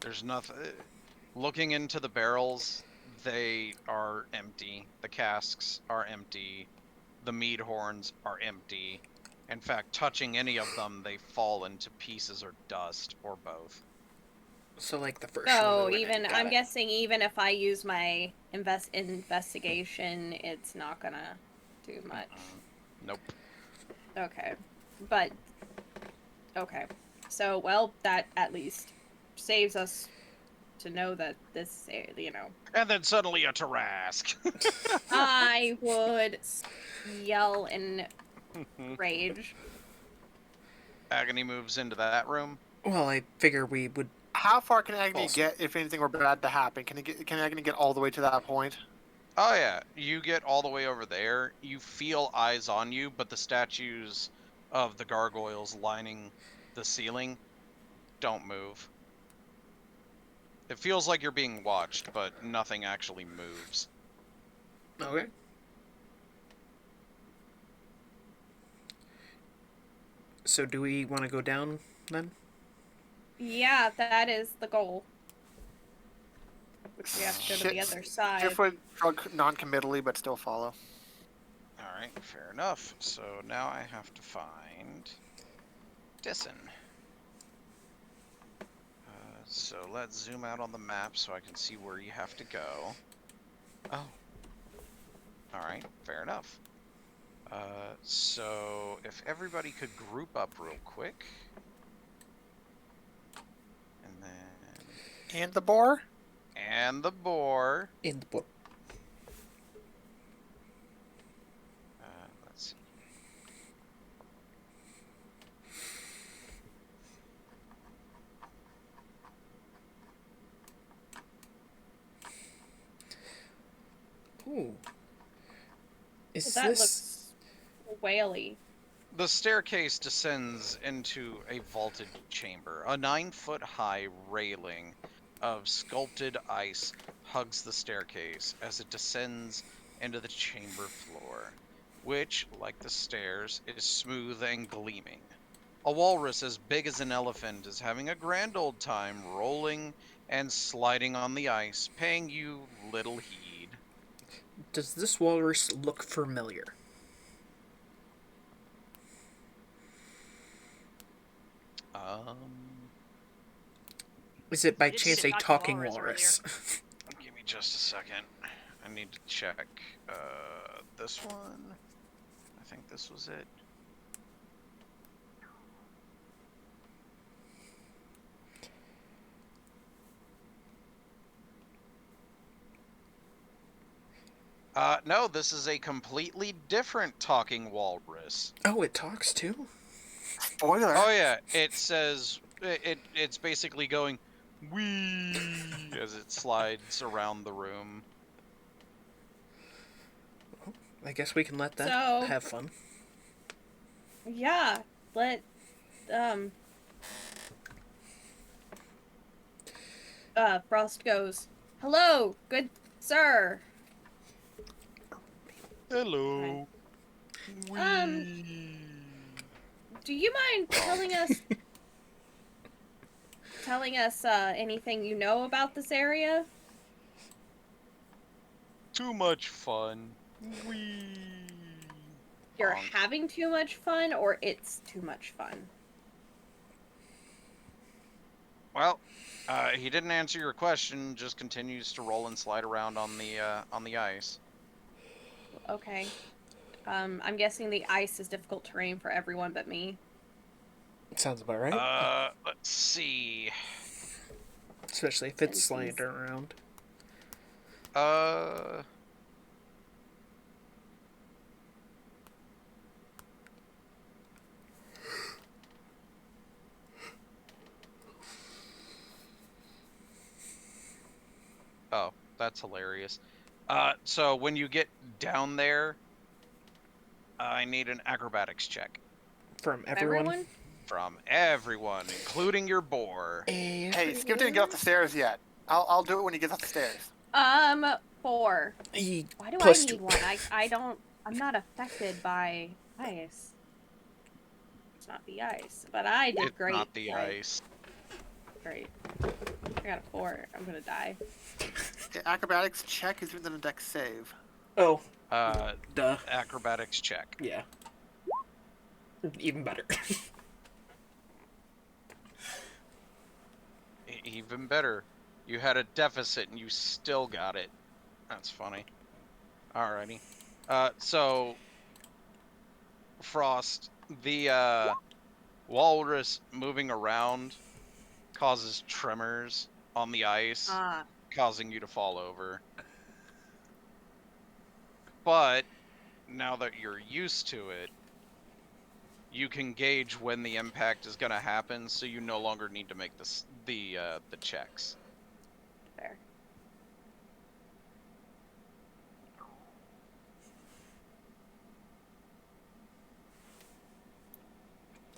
there's nothing. Looking into the barrels, they are empty. The casks are empty. The mead horns are empty. In fact, touching any of them, they fall into pieces or dust, or both. So, like the first So one. even I'm guessing even if I use my investigation, it's not gonna do much. Nope. Okay, but okay. So well, that at least saves us to know that this, And then suddenly a Tarask. I would yell in rage. Agony moves into that room. Well, I figure we would. How far can Agony Also- get if anything were bad to happen? Can Agony get all the way to that point? Oh yeah, you get all the way over there. You feel eyes on you, but the statues of the gargoyles lining the ceiling don't move. It feels like you're being watched, but nothing actually moves. Okay. So, do we want to go down then? Yeah, that is the goal. Which we have to go to the other side. Shift would shrug non-committally, but still follow. Alright, fair enough. So now I have to find Dissin. So let's zoom out on the map so I can see where you have to go. Oh. Alright, fair enough. So if everybody could group up real quick. And then... And the boar? And the boar. In the book. Let's see. Ooh. Is Well, that this... looks whaley. The staircase descends into a vaulted chamber. A 9-foot-high railing of sculpted ice hugs the staircase as it descends into the chamber floor, which, like the stairs, is smooth and gleaming. A walrus as big as an elephant is having a grand old time rolling and sliding on the ice, paying you little heed. Does this walrus look familiar? Um, Is it by We did see chance the a talking walrus walrus? Give me just a second. I need to check this one. I think this was it. No, this is a completely different talking walrus. Oh, it talks too? Spoiler. Oh yeah, it says it's basically going wee as it slides around the room. I guess we can let that So- have fun. Yeah, let Frost goes, "Hello, good sir. Hello. Wee. Do you mind telling us anything you know about this area?" Too much fun. Wee. You're Bonk. having too much fun, or it's too much fun? Well, he didn't answer your question. Just continues to roll and slide around on the ice. Okay. I'm guessing the ice is difficult terrain for everyone but me. Sounds about right. Let's see. Especially if it's Since sliding he's- around. Oh, that's hilarious. So when you get down there, I need an acrobatics check From everyone? from everyone, including your boar. Hey, Skip didn't get off the stairs yet. I'll do it when he gets off the stairs. 4. He Why do plus I need 2. one? I'm not affected by ice. It's not the ice, but I did It's great. not the right? ice. Great. I got a 4. I'm gonna die. Okay, acrobatics check is within a dex save. Oh, Uh, duh. acrobatics check. Yeah. Even better. Even better. You had a deficit and you still got it. That's funny. Alrighty. So Frost, the walrus moving around causes tremors on the ice, Ah, causing you to fall over. But now that you're used to it, you can gauge when the impact is going to happen, so you no longer need to make the checks. fair.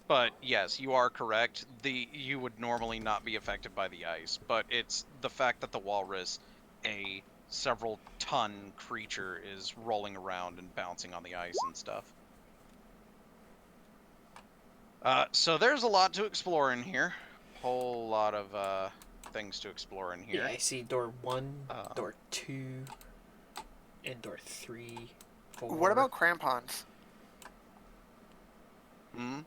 But yes, you are correct. You would normally not be affected by the ice, but it's the fact that the walrus, a several ton creature, is rolling around and bouncing on the ice and stuff. So there's a lot to explore in here. Whole lot of things to explore in here. Yeah, I see door 1, Uh, door 2, and door 3, 4. What about crampons? Hmm?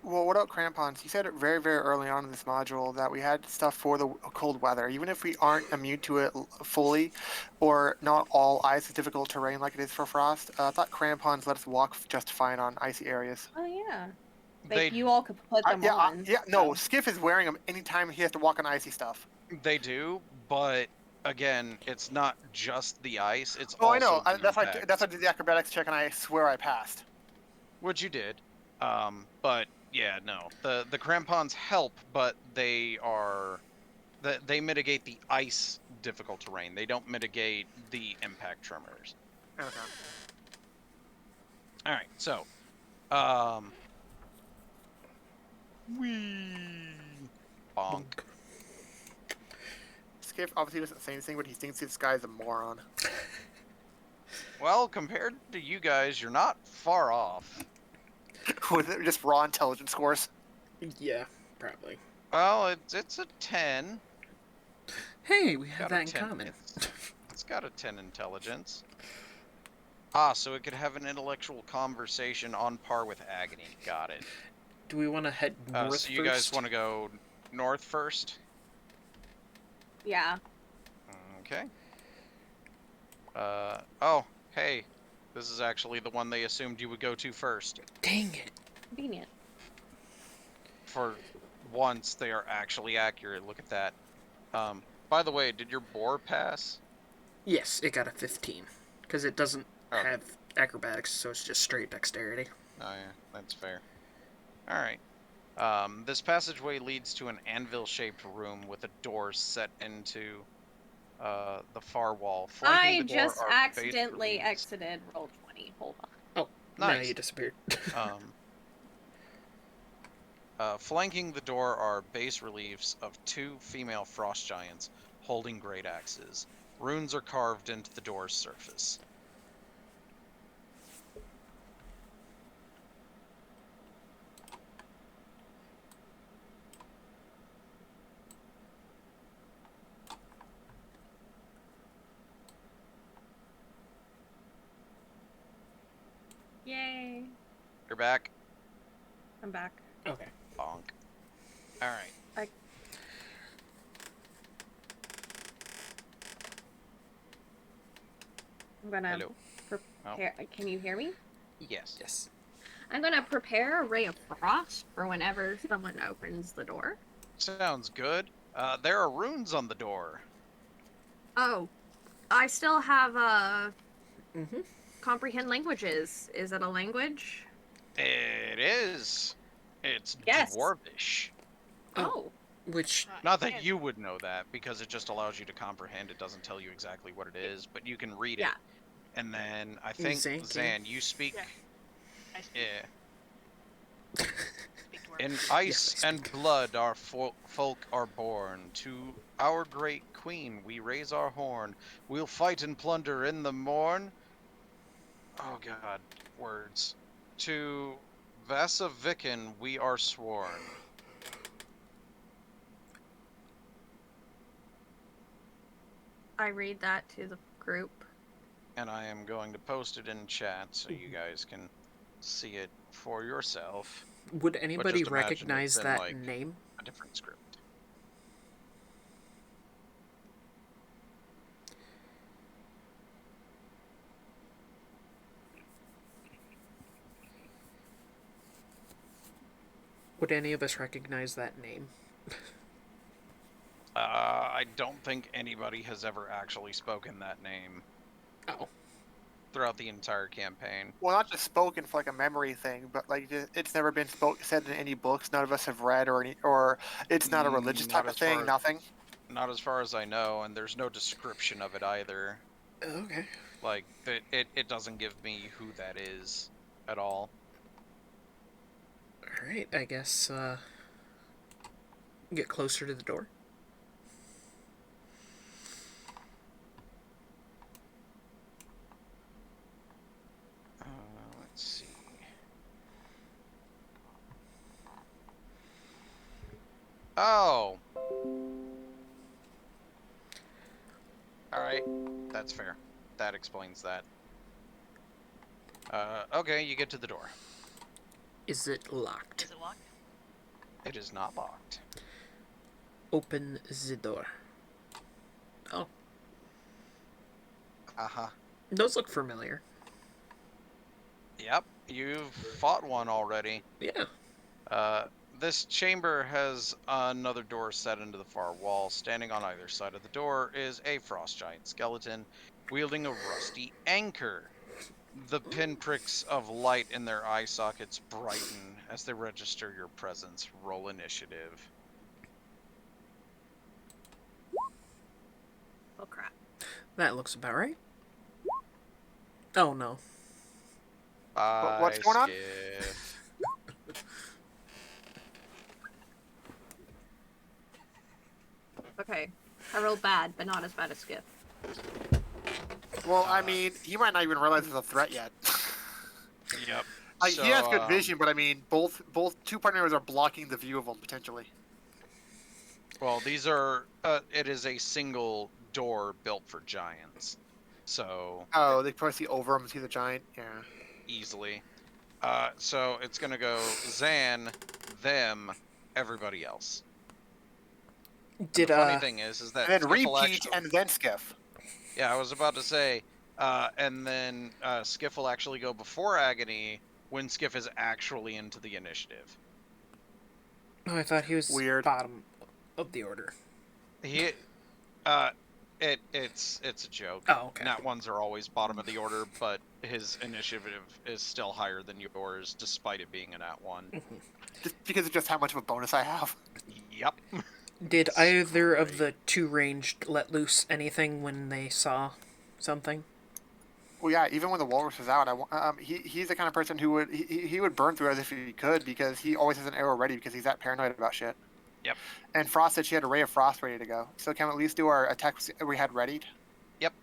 Well, what about crampons? You said it very, very early on in this module that we had stuff for the cold weather. Even if we aren't immune to it fully, or not all ice is difficult terrain like it is for frost, I thought crampons let us walk just fine on icy areas. Oh yeah. They Like you all could put them on. No, so- Skiff is wearing them anytime he has to walk on icy stuff. they do, but again, it's not just the ice. It's Oh, also I know. the That's why impact. I did the acrobatics check, and I swear I passed. Which you did. But yeah, no. The crampons help, but they mitigate the ice difficult terrain. They don't mitigate the impact tremors. Okay. All right, so, wee, bonk. Skip obviously doesn't say anything, but he thinks this guy's a moron. Well, compared to you guys, you're not far off. With just raw intelligence scores. Yeah, probably. Well, it's a 10. Hey, we have Got that a in 10. common. It's got a 10 intelligence. Ah, so it could have an intellectual conversation on par with Agony. Got it. Do we want to head north So you first? guys want to go north first? Yeah. Okay. Oh, hey. This is actually the one they assumed you would go to first. Dang it. Convenient. For once, they are actually accurate. Look at that. By the way, did your boar pass? Yes, it got a 15. Because it doesn't Okay. have acrobatics, so it's just straight dexterity. Oh yeah, that's fair. Alright. This passageway leads to an anvil-shaped room with a door set into the far wall. Flanking I the door just are accidentally bas-reliefs. exited Roll20. Hold on. Oh, now Nice. you disappeared. Flanking the door are bas reliefs of 2 female frost giants holding great axes. Runes are carved into the door's surface. Yay. You're back? I'm back. Okay. Bonk. Alright. I'm gonna Hello? prepare. Can you hear me? Yes. Yes. I'm gonna prepare a ray of frost for whenever someone opens the door. Sounds good. There are runes on the door. Oh, I still have Mm-hmm. comprehend languages. Is it a language? It is. It's Yes. Dwarvish. Oh. Which, Not that you would know that, because it just allows you to comprehend. It doesn't tell you exactly what it is, but you can read Yeah. it. And then I think, Zan can. Zan, you speak. Yeah. I speak, Yeah. speak dwarf. In Yes, I ice speak. and blood our folk are born. To our great queen we raise our horn. We'll fight and plunder in the morn. Oh god, words. To Vasaviken we are sworn. I read that to the group. And I am going to post it in chat so you guys can see it for yourself. would anybody just imagine recognize it's in, that like, name? A different script. Would any of us recognize that name? I don't think anybody has ever actually spoken that name Oh. throughout the entire campaign. Well, not just spoken for like a memory thing, but like it's never been said in any books. None of us have read or it's not a religious Not type of as far thing. Nothing. Not as far as I know, and there's no description of it either. Okay. Like, it doesn't give me who that is at all. Alright, I guess, get closer to the door. Let's see. Oh! Alright, that's fair. That explains that. Okay, you get to the door. Is it locked? Is it locked? It is not locked. Open the door. Oh, Uh-huh. those look familiar. Yep, you've fought one already. Yeah. This chamber has another door set into the far wall. Standing on either side of the door is a frost giant skeleton wielding a rusty anchor. The pinpricks of light in their eye sockets brighten as they register your presence. Roll initiative. Oh crap. That looks about right. Oh no. Bye, What's going on? Skiff. Okay. I rolled bad, but not as bad as Skip. Well, I mean, he might not even realize there's a threat yet. Yep. Like, So, he has good vision, but I mean, both two partners are blocking the view of him potentially. well, these are. It is a single door built for giants, so Oh, they probably see over him and see the giant. Yeah. easily. So it's gonna go Zan, them, everybody else. Did The funny thing is that And then Skiff will repeat, actually. and then Skiff. Yeah, I was about to say. And then Skiff will actually go before Agony when Skiff is actually into the initiative. Oh, I thought he was Weird. bottom of the order. He, it's a joke. Oh, okay. Nat ones are always bottom of the order, but his initiative is still higher than yours, despite it being a nat one. Just because of just how much of a bonus I have. Yep. Did It's either of great. the two ranged let loose anything when they saw something? Well, yeah. Even when the walrus was out, he's the kind of person who would he would burn through as if he could because he always has an arrow ready because he's that paranoid about shit. Yep. And Frost said she had a ray of frost ready to go. So can we at least do our attacks we had readied? Yep.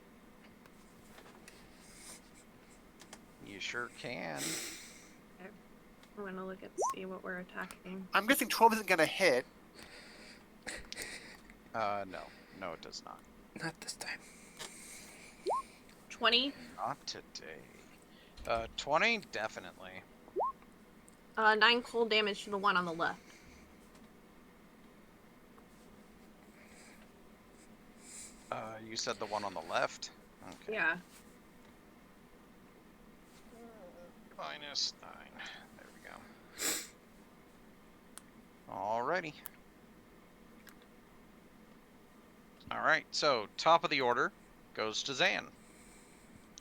You sure can. I'm gonna look at see what we're attacking. I'm guessing 12 isn't gonna hit. No, it does not. Not this time. 20. Not today. 20, definitely. 9 cold damage to the one on the left. You said the one on the left? Okay. Yeah. -9. There we go. Alrighty. Alright, so top of the order goes to Zan.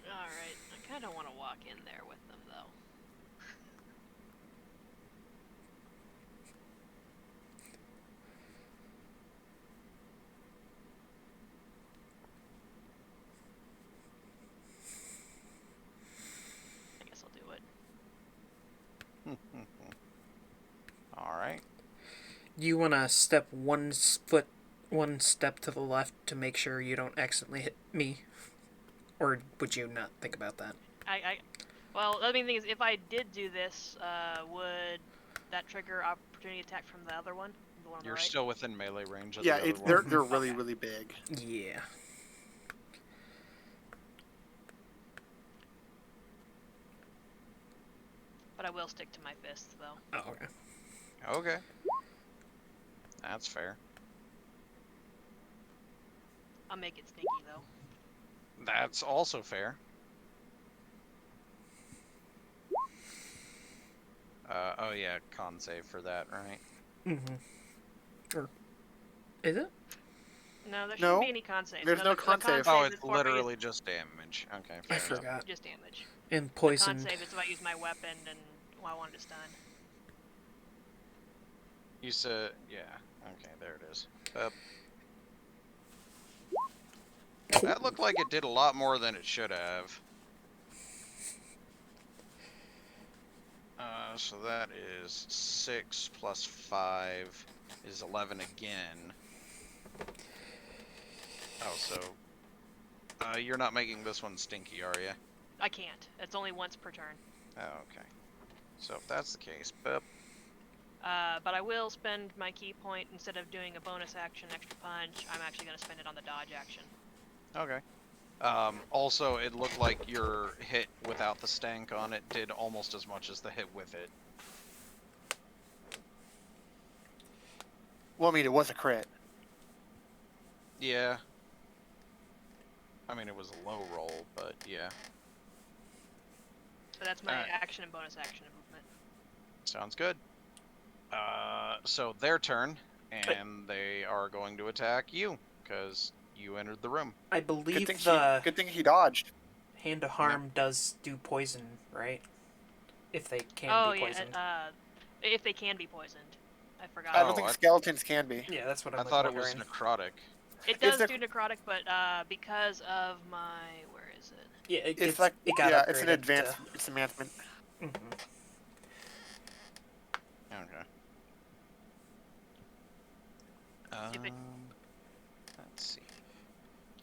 Alright, I kind of want to walk in there with them, though. I guess I'll do it. Alright. You want to step one step to the left to make sure you don't accidentally hit me? Or would you not think about that? Well, the main thing is, if I did do this, would that trigger opportunity attack from the other one? The one on the You're right? still within melee range of Yeah, the other one. they're really Okay. really big. Yeah. But I will stick to my fists, though. Oh, okay. Okay. That's fair. I'll make it sneaky, though. That's also fair. Oh yeah, con save for that, right? Mm-hmm. Or is it? No, there shouldn't No, be any con saves. there's no the con save. Oh, is it's for literally just damage. Okay, I fair enough. forgot. just damage. And The poisoned. con save is if I use my weapon and I wanted to stun. You said, yeah. Okay, there it is. That looked like it did a lot more than it should have. So that is 6 plus 5 is 11 again. Oh, so you're not making this one stinky, are you? I can't. It's only once per turn. Oh, okay. So if that's the case, Bip. But I will spend my key point instead of doing a bonus action extra punch. I'm actually going to spend it on the dodge action. Okay. Also, it looked like your hit without the stank on it did almost as much as the hit with it. Well, I mean, it was a crit. Yeah. I mean, it was a low roll, but yeah. So that's my Alright. action and bonus action movement. Sounds good. So their turn, and they are going to attack you, because you entered the room. I Good believe thing, the good thing he dodged. hand of harm does do poison, right? If they can Oh, be yeah. poisoned. If they can be poisoned. I forgot. I don't Oh, think I- skeletons can be. Yeah, that's what I I'm thought it was wondering. necrotic. It Is does there- do necrotic, but because of my... Where is is it? Yeah, It's like it got yeah, it's an upgraded advanced it's advancement. Mhm. Okay. If it- Let's see.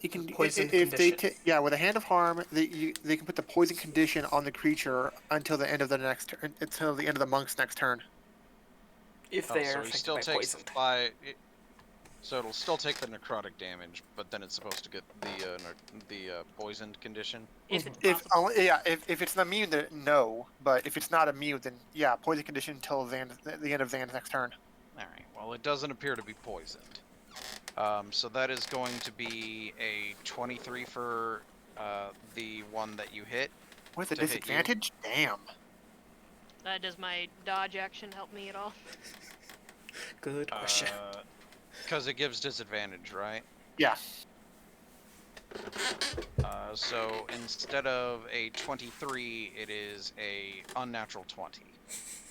You can Poison if they condition. with a hand of harm, they can put the poison condition on the creature until the end of the next turn, until the end of the monk's next turn. If Oh, they so are he affected still by takes poisoned. so it'll still take the necrotic damage, but then it's supposed to get the poisoned condition. if it's If possible. if it's immune, then no. But if it's not immune, then yeah, poison condition until the end of Zan's next turn. All right. Well, it doesn't appear to be poisoned. So that is going to be a 23 for the one that you hit. With a To hit you. disadvantage? Damn. Does my dodge action help me at all? Good question. Because it gives disadvantage, right? Yeah. So instead of a 23, it is a unnatural 20.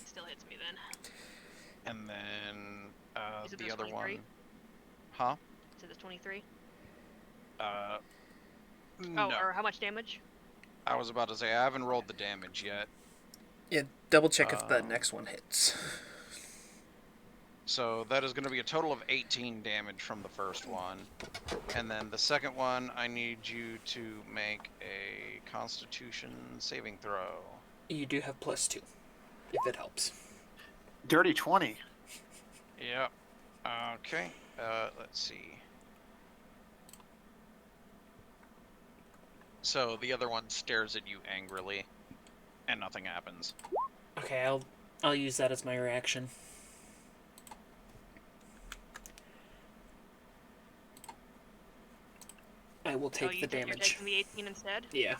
Still hits me then. And then Is it the this other 23? one. Huh? So this 23? No. Oh, or how much damage? I was about to say, I haven't rolled the damage yet. Yeah, double check if the um, next one hits. So that is going to be a total of 18 damage from the first one. And then the second one, I need you to make a Constitution saving throw. You do have +2, if it helps. Dirty 20. Yep. Okay. Let's see. So the other one stares at you angrily, and nothing happens. Okay, I'll use that as my reaction. I will take the You're damage. taking the 18 instead? Yeah.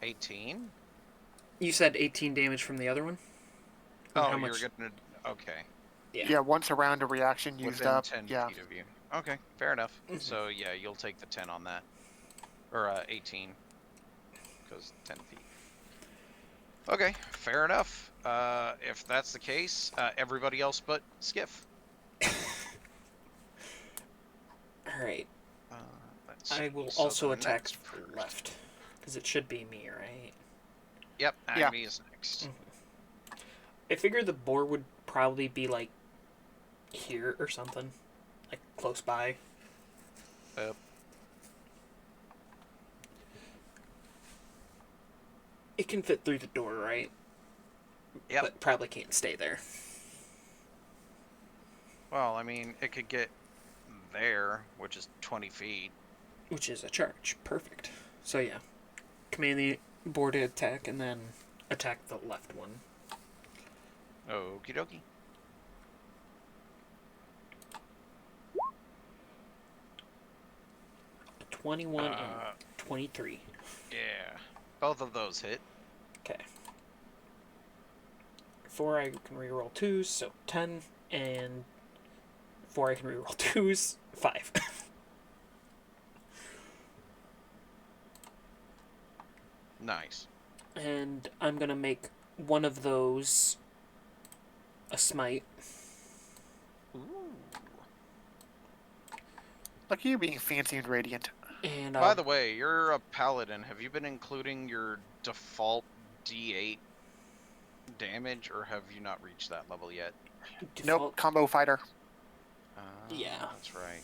18? You said 18 damage from the other one? Or Oh, how you're much? gonna. Okay. Yeah. Once a round of reaction used Within up. 10 Yeah. feet of you. Okay, fair enough. Mhm. So yeah, you'll take the 10 on that, or 18, because 10 feet. Okay, fair enough. If that's the case, everybody else but Skiff. Alright. Let's I see. will So also the attack next person- left. Because it should be me, right? Yep, Yeah. Agni is next. I figure the boar would probably be, like, here or something. Like, close by. Yep. It can fit through the door, right? Yep. But probably can't stay there. Well, I mean, it could get there, which is 20 feet. Which is a charge. Perfect. So, yeah. Command the boar to attack, and then attack the left one. Okie dokie. A 21 and Uh, 23. Yeah. Both of those hit. Okay. 4 I can reroll 2s, so 10, and 4 I can reroll 2s, 5. Nice. And I'm gonna make one of those a smite. Ooh. Look at you being fancy and radiant. And By the way, you're a paladin. Have you been including your default D8 damage, or have you not reached that level yet? Nope, combo fighter, Yeah. That's right.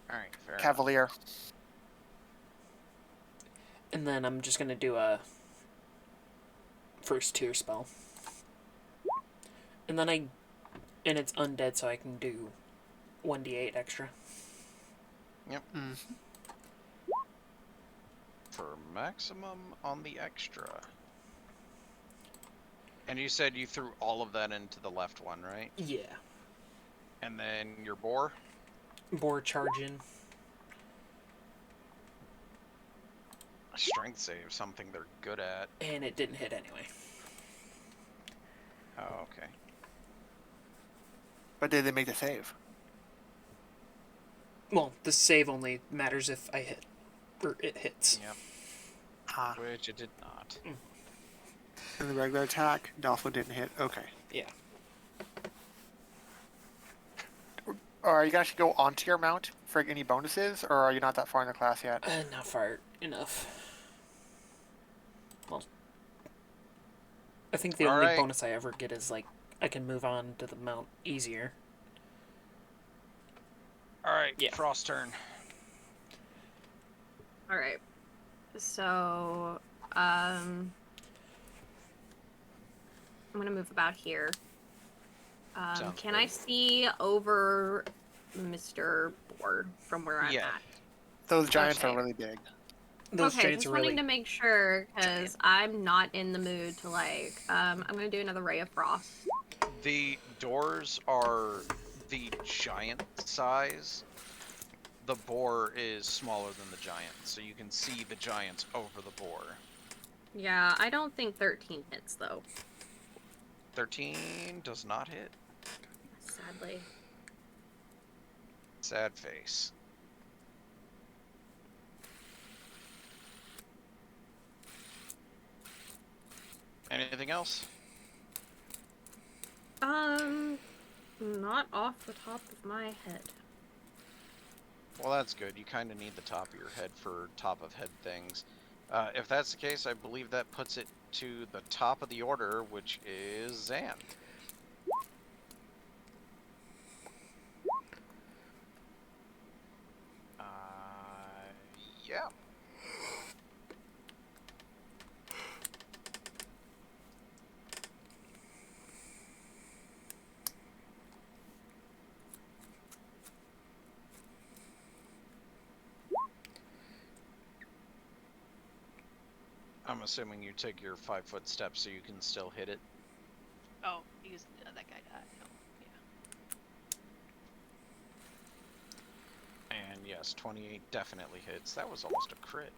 Alright, fair enough. cavalier. And then I'm just gonna do a first tier spell. And then and it's undead, so I can do 1d8 extra. Mm. For maximum on the extra. And you said you threw all of that into the left one, right? Yeah. And then your boar? Boar charge in. Strength save, something they're good at. And it didn't hit anyway. Oh, okay. But did they make the save? Well, the save only matters if I hit. Or it hits. Yep. Ah. Which it did not. And the regular attack also didn't hit. Okay. Yeah. Or you guys should go onto your mount for any bonuses, or are you not that far in the class yet? Not far enough. Well, I think the only Alright. bonus I ever get is, like, I can move on to the mount easier. Alright, Yeah. Frost turn. All right. So, I'm gonna move about here. Sounds Can I good. see over Mr. Boar from where I'm Yeah. at? Those giants Okay. are really big. Those Okay, giants just are wanting really... to make sure because I'm not in the mood to like. I'm gonna do another ray of frost. The doors are the giant size. The boar is smaller than the giant, so you can see the giants over the boar. Yeah, I don't think 13 hits though. 13 does not hit. Sadly. Sad face. Anything else? Not off the top of my head. Well, that's good. You kind of need the top of your head for top of head things. If that's the case, I believe that puts it to the top of the order, which is Zan. Yeah. I'm assuming you take your 5-foot step so you can still hit it. Oh, because that guy died. No. Yeah. And yes, 28 definitely hits. That was almost a crit.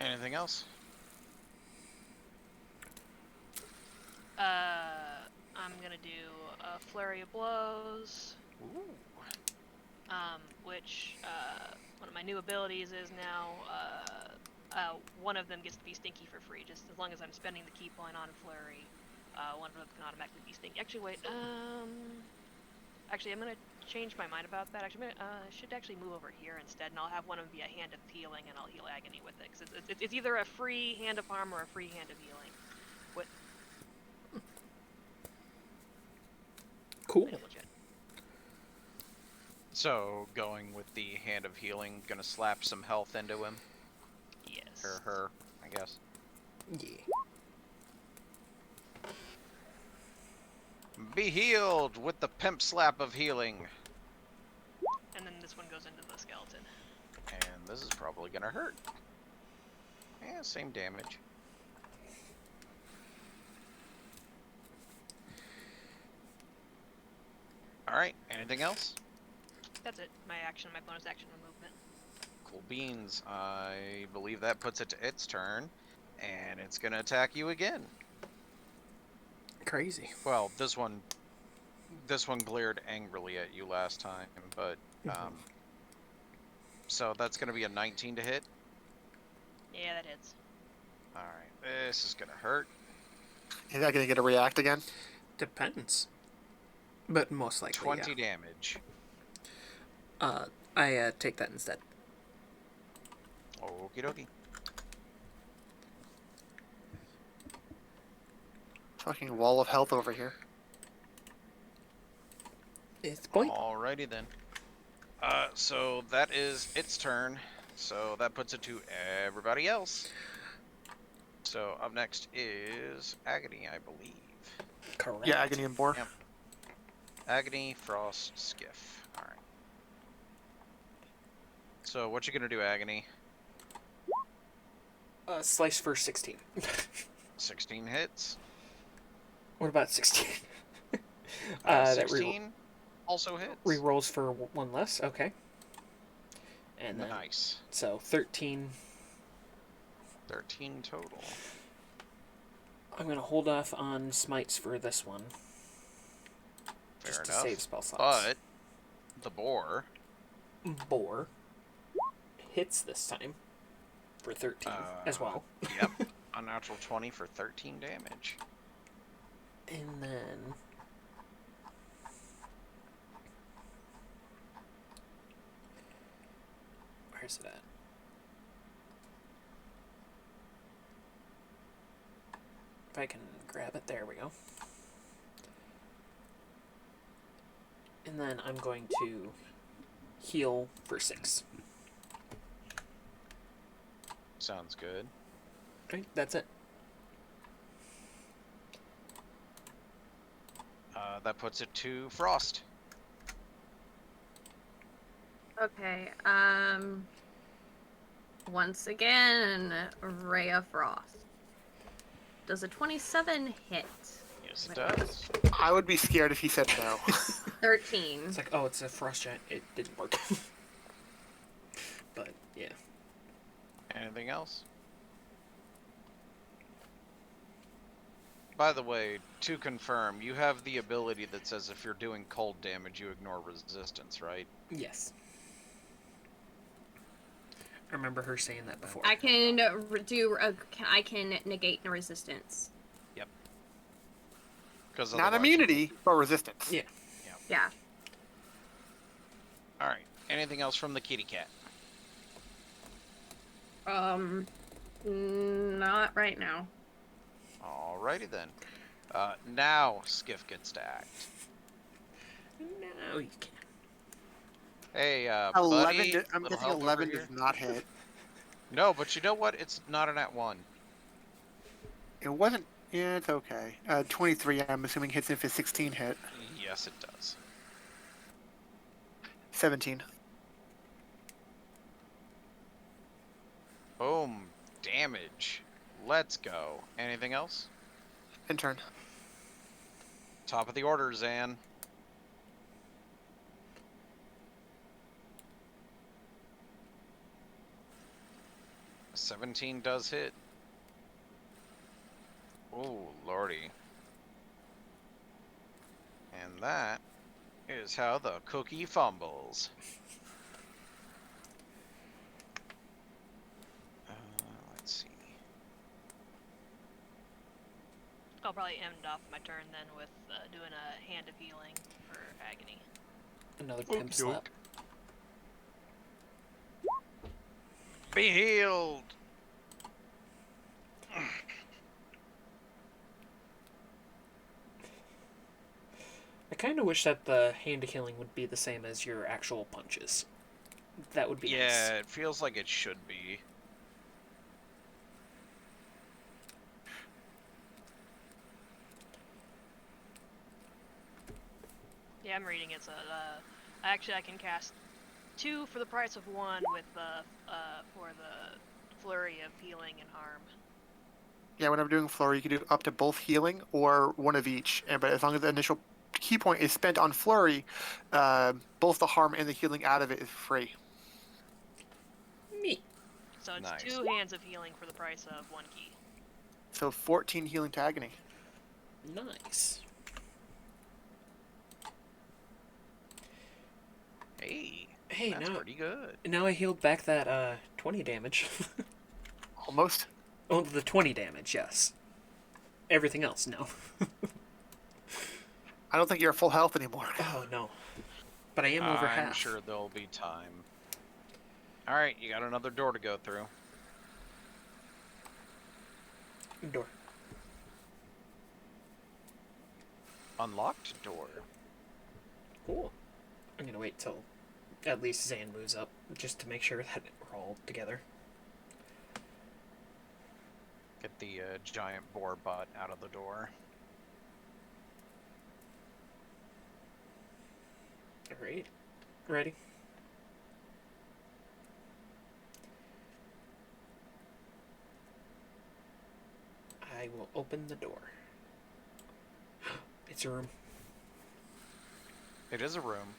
Anything else? I'm gonna do a flurry of blows. Ooh. Which one of my new abilities is now one of them gets to be stinky for free, just as long as I'm spending the key point on flurry. One of them can automatically be stinky. Actually, wait. Actually, I'm gonna change my mind about that. Actually, I should actually move over here instead, and I'll have one of them be a hand of healing, and I'll heal agony with it. Cause it's either a free hand of harm or a free hand of healing. What? Cool. Legit. So, going with the Hand of Healing, gonna slap some health into him? Yes. Or her, I guess. Yeah. Be healed with the Pimp Slap of Healing. And then this one goes into the skeleton. And this is probably gonna hurt. Yeah, same damage. Alright, anything else? That's it. My action, my bonus action, and movement. Cool beans. I believe that puts it to its turn. And it's gonna attack you again. Crazy. Well, this one glared angrily at you last time, but so that's gonna be a 19 to hit. Yeah, that hits. Alright, this is gonna hurt. Is that gonna get a react again? Depends. But most likely, 20 yeah. damage. I take that instead. Okie dokie. Fucking wall of health over here. It's point. Alrighty then. So that is its turn. So that puts it to everybody else. So up next is Agony, I believe. Correct. Yeah, agony and bore. Yep. Agony, Frost, Skiff. Alright. So what you gonna do, Agony? Slice for 16. 16 hits. What about 16? 16 also hits. Rerolls for one less. Okay. And then, Nice. so 13. 13 total. I'm gonna hold off on smites for this one. Fair Just enough. to save spell slots. But the boar Boar hits this time for 13 as well. Yep. A natural 20 for 13 damage. And then... Where's it at? If I can grab it, there we go. And then I'm going to heal for 6. Sounds good. Okay, that's it. That puts it to Frost. Okay. Once again, Ray of Frost. Does a 27 hit? Yes, it does. I would be scared if he said no. 13. It's like, oh, it's a frost giant. It didn't work. But, yeah. Anything else? By the way, to confirm, you have the ability that says if you're doing cold damage, you ignore resistance, right? Yes. I remember her saying that before. I can I can negate the resistance. Yep. Because Not immunity, but resistance. Yeah. Yeah. All right. Anything else from the kitty cat? Not right now. Alrighty then. Now Skiff gets to act. No, you can't. Hey, 11. buddy, I'm little guessing help 11 over does here? not hit. No, but you know what? It's not an @1. It wasn't. Yeah, it's okay. 23. I'm assuming hits if it's 16 hit. Yes, it does. 17. Boom. Damage. Let's go. Anything else? In turn. Top of the order, Zan. A 17 does hit. Oh, lordy. And that is how the cookie fumbles. Let's see. I'll probably end off my turn then with doing a hand of healing for agony. Another pimp slap. Be healed. I kind of wish that the hand of healing would be the same as your actual punches. That would be nice. Yeah, it feels like it should be. Yeah, I'm reading it. So actually, I can cast 2 for the price of 1 with for the flurry of healing and harm. Yeah, whenever doing flurry, you can do up to both healing or one of each. But as long as the initial key point is spent on flurry, both the harm and the healing out of it is free. Neat. So it's Nice. 2 hands of healing for the price of 1 key. So 14 healing to agony. Nice. Hey, that's now, pretty good. now I healed back that 20 damage. Almost. Oh, the 20 damage, yes. Everything else, no. I don't think you're at full health anymore. Oh, no. But I am over half. I'm sure there'll be time. Alright, you got another door to go through. Door. Unlocked door. Cool. I'm gonna wait till at least Zan moves up, just to make sure that we're all together. Get the giant boar butt out of the door. Alright. Ready? I will open the door. It's a room. It is a room.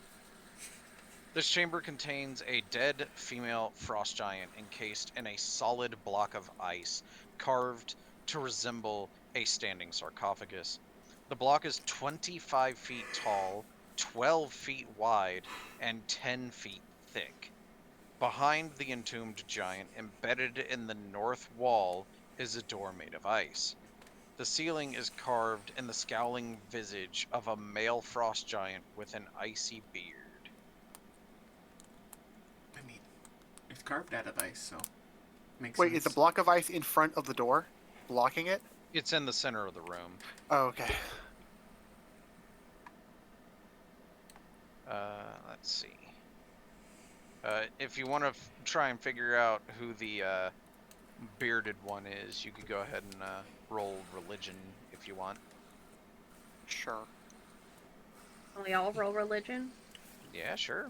This chamber contains a dead female frost giant encased in a solid block of ice, carved to resemble a standing sarcophagus. The block is 25 feet tall, 12 feet wide, and 10 feet thick. Behind the entombed giant, embedded in the north wall, is a door made of ice. The ceiling is carved in the scowling visage of a male frost giant with an icy beard. I mean, it's carved out of ice, so makes Wait, sense. is the block of ice in front of the door, blocking it? It's in the center of the room. Oh, okay. Let's see. If you want to try and figure out who the bearded one is, you could go ahead and roll religion if you want. Sure. Can we all roll religion? Yeah, sure.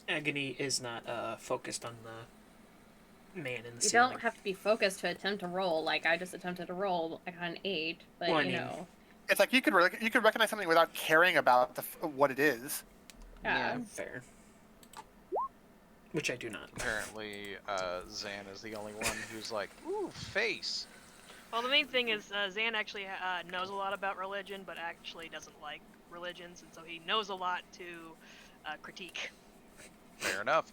Agony is not focused on the man in the You ceiling. don't have to be focused to attempt to roll. Like, I just attempted to roll. I got an 8, but Well, I you mean- know. It's like you could recognize something without caring about what it is. Yeah. Fair. Which I do not. Apparently, Zan is the only one who's like, ooh, face. Well, the main thing is Zan actually knows a lot about religion, but actually doesn't like religions, and so he knows a lot to critique. Fair enough.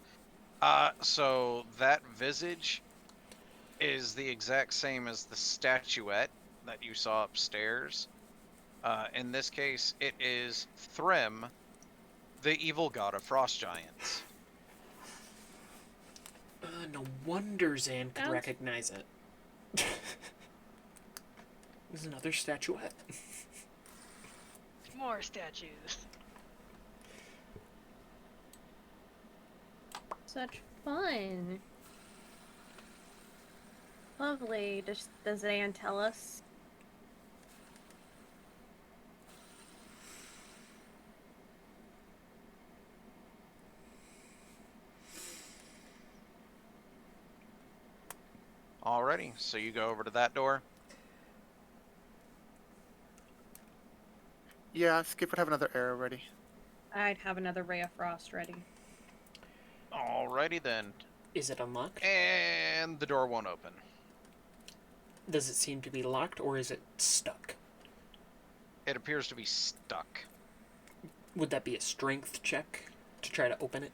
So that visage is the exact same as the statuette that you saw upstairs. In this case, it is Thrym, the evil god of frost giants. No wonder Zan could Sounds- recognize it. There's another statuette. More statues. Such fun. Lovely. Does Zan tell us? Alrighty, so you go over to that door. Yeah, Skip would have another arrow ready. I'd have another ray of frost ready. Alrighty then. Is it unlocked? And the door won't open. Does it seem to be locked, or is it stuck? It appears to be stuck. Would that be a strength check to try to open it?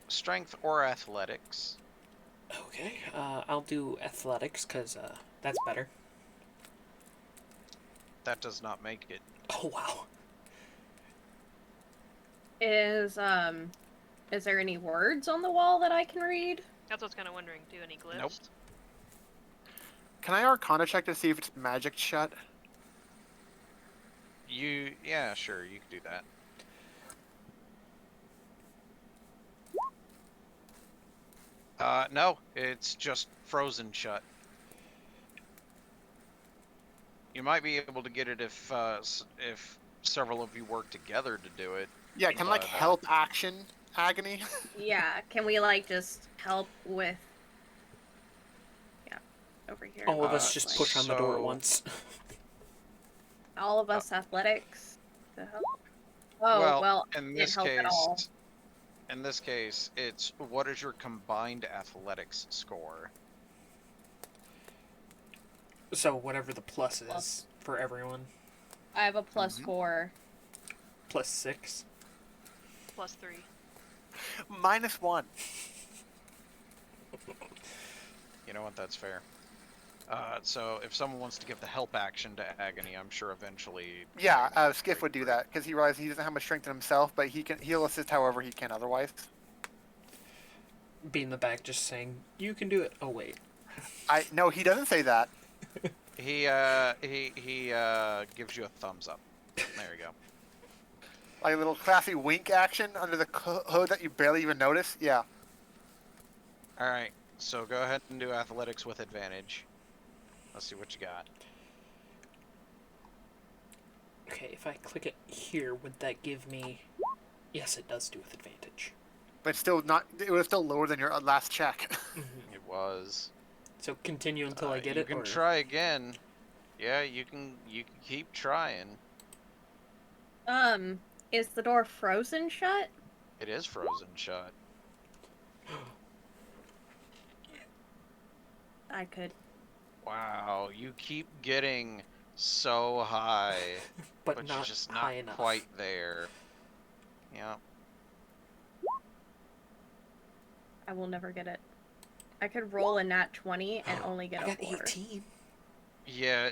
Strength or athletics. Okay, I'll do athletics, because that's better. That does not make it. Oh, wow. Is there any words on the wall that I can read? That's what I was kind of wondering too. Any glyphs? Nope. Can I Arcana check to see if it's magic shut? Yeah, sure, you can do that. No, it's just frozen shut. You might be able to get it if several of you work together to do it. Yeah, can like But, help action agony? Yeah, can we like just help with? Yeah, over here. All of us just Like, push on the door at so- once. all of us athletics to help. Oh well, in it this help at all. case, it's what is your combined athletics score? So whatever the plus is for everyone. I have a plus Mhm. 4. Plus 6. +3. -1. You know what? That's fair. So if someone wants to give the help action to Agony, I'm sure eventually. Yeah, Agony will Skiff break would do through. that because he realizes he doesn't have much strength in himself, but he'll assist however he can otherwise. Be in the back just saying, you can do it. Oh, wait. No, he doesn't say that. He gives you a thumbs up. There you go. Like a little classy wink action under the hood that you barely even notice. Yeah. All right. So go ahead and do athletics with advantage. Let's see what you got. Okay, if I click it here, would that give me... Yes, it does do with advantage. But still not. It was still lower than your last check. It was. So continue until I get you it, can or... try again. Yeah, you can keep trying. Is the door frozen shut? It is frozen shut. I could. Wow, you keep getting so high, but but not you're just not high enough. quite there. Yeah. I will never get it. I could roll a nat 20 and only get I a got 4. 18. Yeah,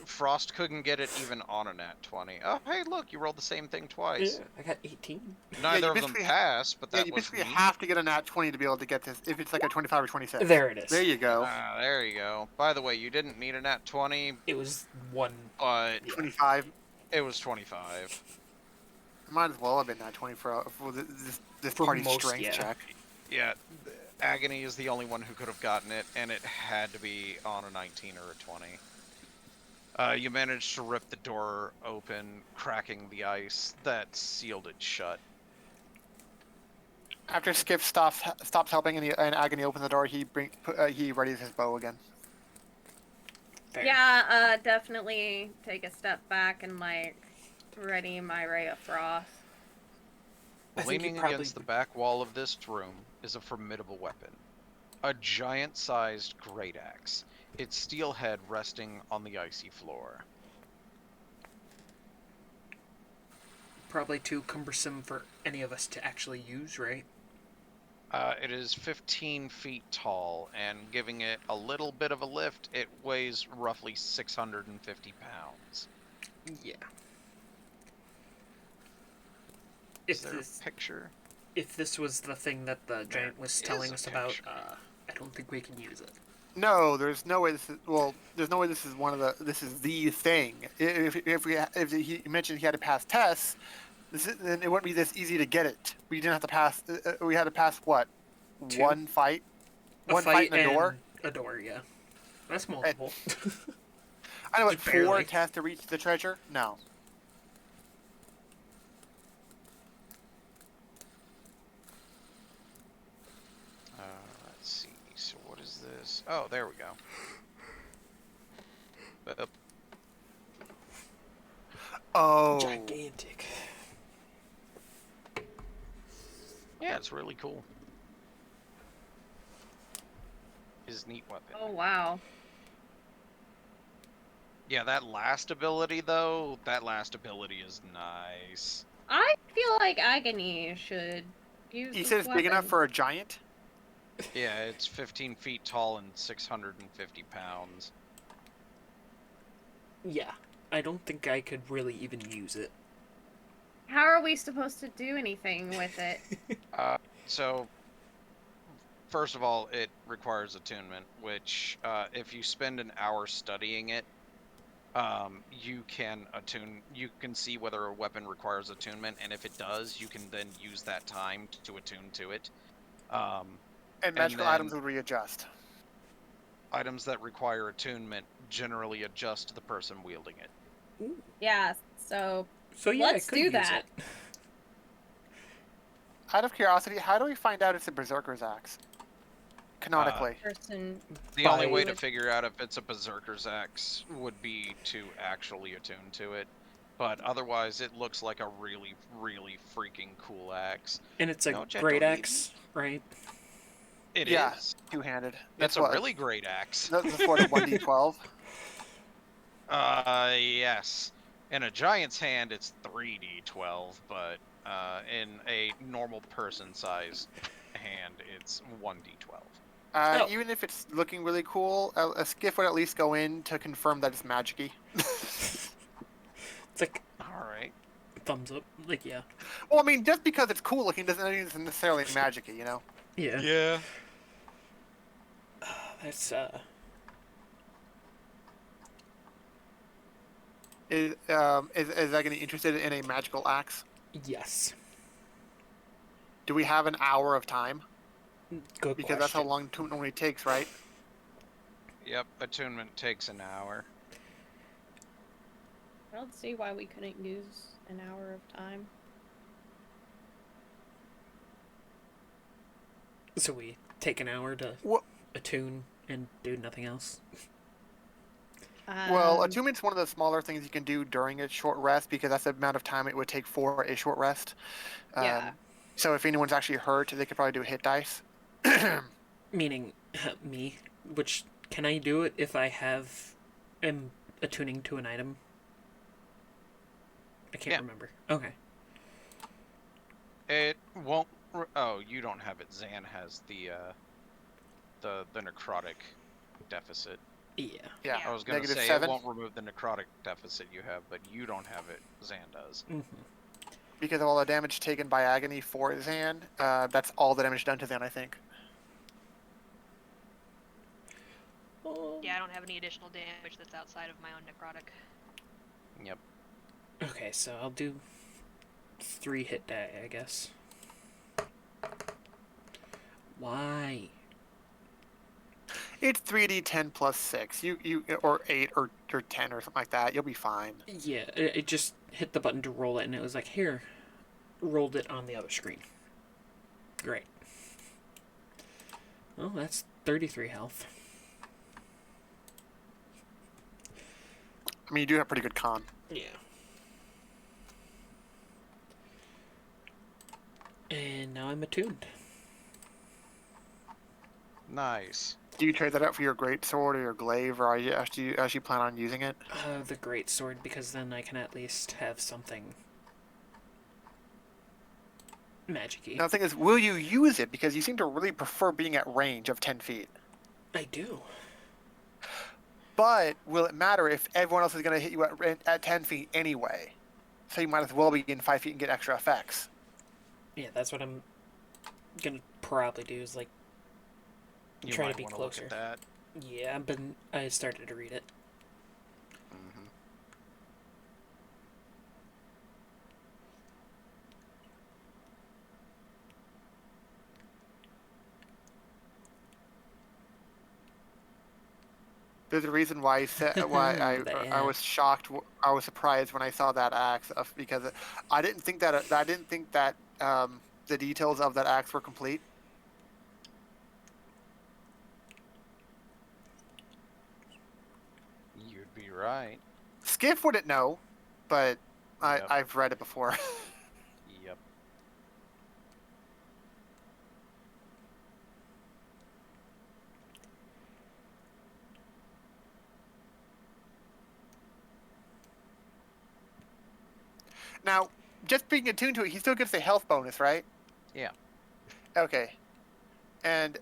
Frost couldn't get it even on a nat 20. Oh, hey, look, you rolled the same thing twice. Yeah, I got 18. Yeah, Neither you of them basically passed, but yeah, that you was basically neat. have to get a nat 20 to be able to get this. If it's like a 25 or 26. There it is. There you go. Ah, there you go. By the way, you didn't need a nat 20, It was one. but Yeah. 25. it was 25. Might as well have been nat 20 for this For party's most, strength yeah. check. Yeah, Agony is the only one who could have gotten it, and it had to be on a 19 or a 20. You managed to rip the door open, cracking the ice that sealed it shut. After Skip stops helping and Agony opens the door, he readies his bow again. Fair. Yeah, definitely take a step back and like ready my ray of frost. I think he Leaning probably against the back wall of this room is a formidable weapon. A giant-sized great axe, its steel head resting on the icy floor. probably too cumbersome for any of us to actually use, right? It is 15 feet tall, and giving it a little bit of a lift, it weighs roughly 650 pounds. Yeah. Is there a picture? If this was the thing that the giant was is telling a us about, picture. I don't think we can use it. No, there's no way this is. Well, there's no way this is this is the thing. If he mentioned he had to pass tests, then it wouldn't be this easy to get it. We didn't have to pass. We had to pass what? Two. One fight. A One fight and a door. A door, yeah. That's multiple. I know, what, Just 4 barely. tests to reach the treasure. No. Let's see. So what is this? Oh, there we go. Oh. Gigantic. Yeah, it's really cool. His neat weapon. Oh wow. Yeah, that last ability though, is nice. I feel like Agony should use He this said it's big enough weapon. for a giant. Yeah, it's 15 feet tall and 650 pounds. Yeah. I don't think I could really even use it. How are we supposed to do anything with it? So, first of all, it requires attunement, which, if you spend an hour studying it, you can see whether a weapon requires attunement, and if it does, you can then use that time to attune to it. And magical items will readjust. Items that require attunement generally adjust to the person wielding it. Yeah, so yeah, let's I could do use that. it. Out of curiosity, how do we find out it's a berserker's axe? Canonically. Person. The only way By- to figure out if it's a berserker's axe would be to actually attune to it. But otherwise, it looks like a really, really freaking cool axe. And it's a No, Jet, great don't axe, right? It Yeah. is. Two-handed. It's a really great axe. That's what a 1d12. Yes. In a giant's hand, it's 3d12, but in a normal person-sized hand, it's 1d12. Oh. Even if it's looking really cool, a skiff would at least go in to confirm that it's magic-y. It's like All right. thumbs up. Like, yeah. Well, I mean, just because it's cool looking doesn't mean it's necessarily magic-y, you know? Yeah. Yeah. That's, Is that going to be interested in a magical axe? yes. Do we have an hour of time? Good Because that's how question. long it normally takes, right? Yep, attunement takes an hour. I don't see why we couldn't use an hour of time. So we take an hour to What? attune and do nothing else. Well, attunement's one of the smaller things you can do during a short rest because that's the amount of time it would take for a short rest. Yeah. So if anyone's actually hurt, they could probably do a hit dice. Meaning, me. Which, can I do it if I am attuning to an item? I can't remember. Okay. It won't. Oh, you don't have it. Zan has the necrotic deficit. Yeah. Yeah. I was gonna say -7. it won't remove the necrotic deficit you have, but you don't have it. Zan does. Mm-hmm. Because of all the damage taken by agony for Zan, that's all the damage done to Zan, I think. Yeah, I don't have any additional damage that's outside of my own necrotic. Yep. Okay, so I'll do 3 hit die, I guess. Why? It's 3d10 plus 6. You or 8 or 10 or something like that. You'll be fine. Yeah, it just hit the button to roll it, and it was like, here, rolled it on the other screen. Great. Well, that's 33 health. I mean, you do have pretty good con. Yeah. And now I'm attuned. Nice. Do you trade that out for your greatsword or your glaive, or are you actually plan on using it? The great sword, because then I can at least have something magic-y. Now, the thing is, will you use it? Because you seem to really prefer being at range of 10 feet. I do. But will it matter if everyone else is going to hit you at 10 feet anyway? So you might as well be in 5 feet and get extra effects. Yeah, that's what I'm gonna probably do, is like You try might to be wanna closer. Look at that. Yeah, but I started to read it. Mm-hmm. There's a reason why I Yeah. was shocked. I was surprised when I saw that axe because I didn't think that the details of that axe were complete. You'd be right. Skiff wouldn't know, but Yep. I've read it before. Yep. Now, just being attuned to it, he still gets the health bonus, right? Yeah. Okay. And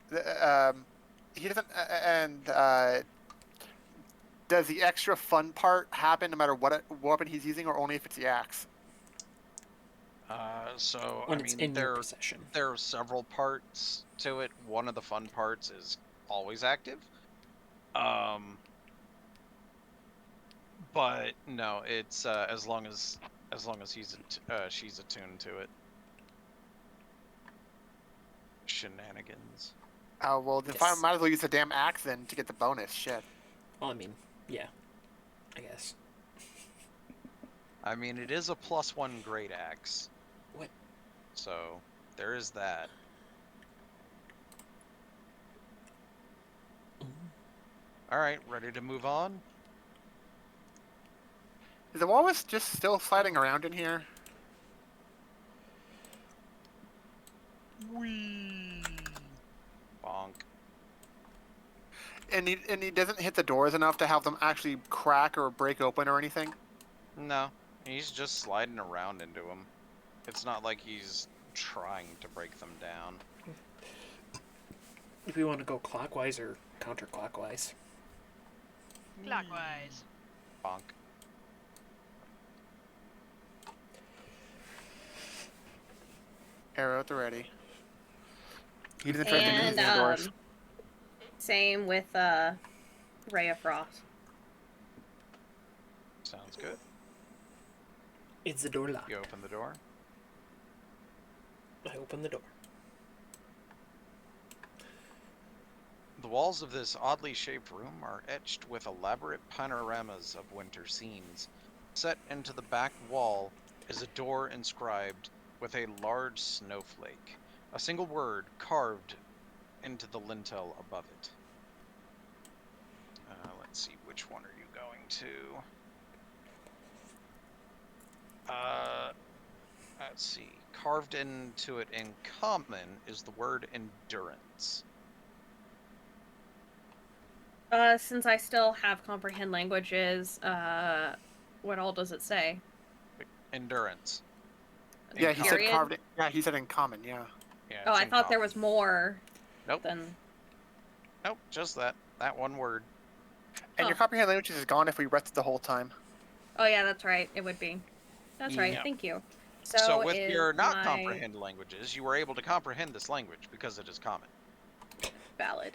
he doesn't. Does the extra fun part happen no matter what weapon he's using, or only if it's the axe? So When I it's mean, in your possession. there are several parts to it. One of the fun parts is always active. But no, it's as long as she's attuned to it. Shenanigans. Oh well, then Yes. might as well use the damn axe then to get the bonus. Shit. Well, I mean, yeah. I guess. I mean, it is a +1 great axe. What? So there is that. All right, ready to move on? Is the walrus just still sliding around in here? Whee! Bonk. And he doesn't hit the doors enough to have them actually crack or break open or anything? No, he's just sliding around into them. It's not like he's trying to break them down. If we want to go clockwise or counterclockwise. Clockwise. Bonk. Arrow at the ready. He doesn't try to And the doors. same with Ray of Frost. Sounds good. It's the door locked. You open the door. I open the door. The walls of this oddly shaped room are etched with elaborate panoramas of winter scenes. Set into the back wall is a door inscribed with a large snowflake. A single word carved into the lintel above it. Let's see, which one are you going to? Let's see. Carved into it in common is the word endurance. Since I still have comprehend languages, what all does it say? Endurance. Yeah, he said Period? carved it. Yeah, he said in common. Yeah. Yeah, Oh, it's I in thought there common. was more Nope. than... Nope, just that one word. And your comprehend languages is gone if we rested the whole time. Oh yeah, that's right. It would be. That's right. Yeah. Thank you. So with is your not my comprehend languages, you were able to comprehend this language because it is common. valid.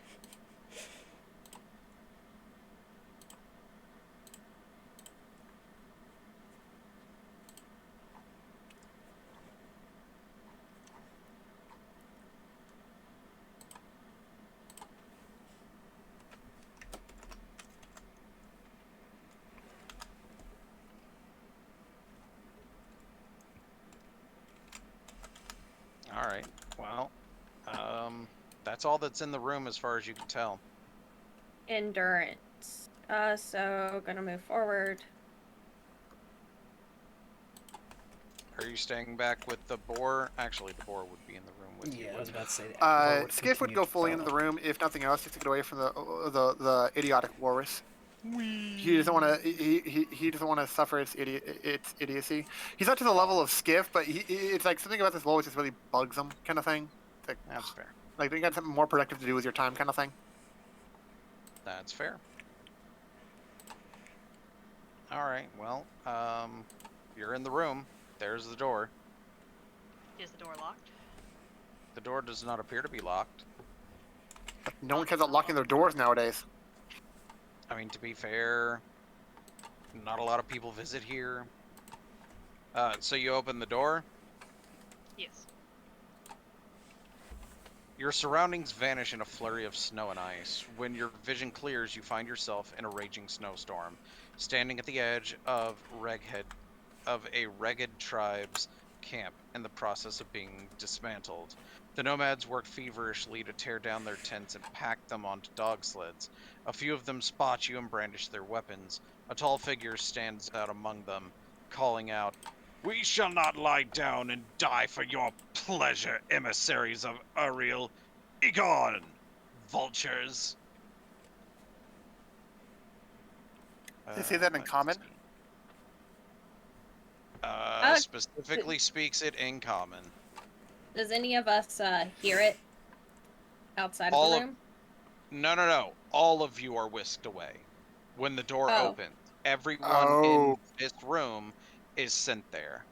All right. Well, that's all that's in the room as far as you can tell. Endurance. So gonna move forward. Are you staying back with the boar? Actually, the boar would be in the room with you. Yeah, I was about to say that. Or Skiff would continue go to fully into the follow. room, if nothing else, just to get away from the idiotic walrus. He doesn't want to. He doesn't want to suffer its idiocy. He's not to the level of Skiff, but it's like something about this walrus just really bugs him, kind of thing. It's That's fair. like you got something more productive to do with your time, kind of thing. That's fair. All right. Well, you're in the room. There's the door. Is the door locked? The door does not appear to be locked. No one cares about locking their doors nowadays. I mean, to be fair, not a lot of people visit here. So you open the door. Yes. Your surroundings vanish in a flurry of snow and ice. When your vision clears, you find yourself in a raging snowstorm, standing at the edge of a ragged tribe's camp in the process of being dismantled. The nomads work feverishly to tear down their tents and pack them onto dog sleds. A few of them spot you and brandish their weapons. A tall figure stands out among them, calling out, "We shall not lie down and die for your pleasure, emissaries of Uriel. Begone, vultures!" They say that in let's common? see. Specifically speaks it in common. Does any of us hear it outside of All the of- room? No. All of you are whisked away. When the door Oh. opens, everyone Oh. in this room is sent there.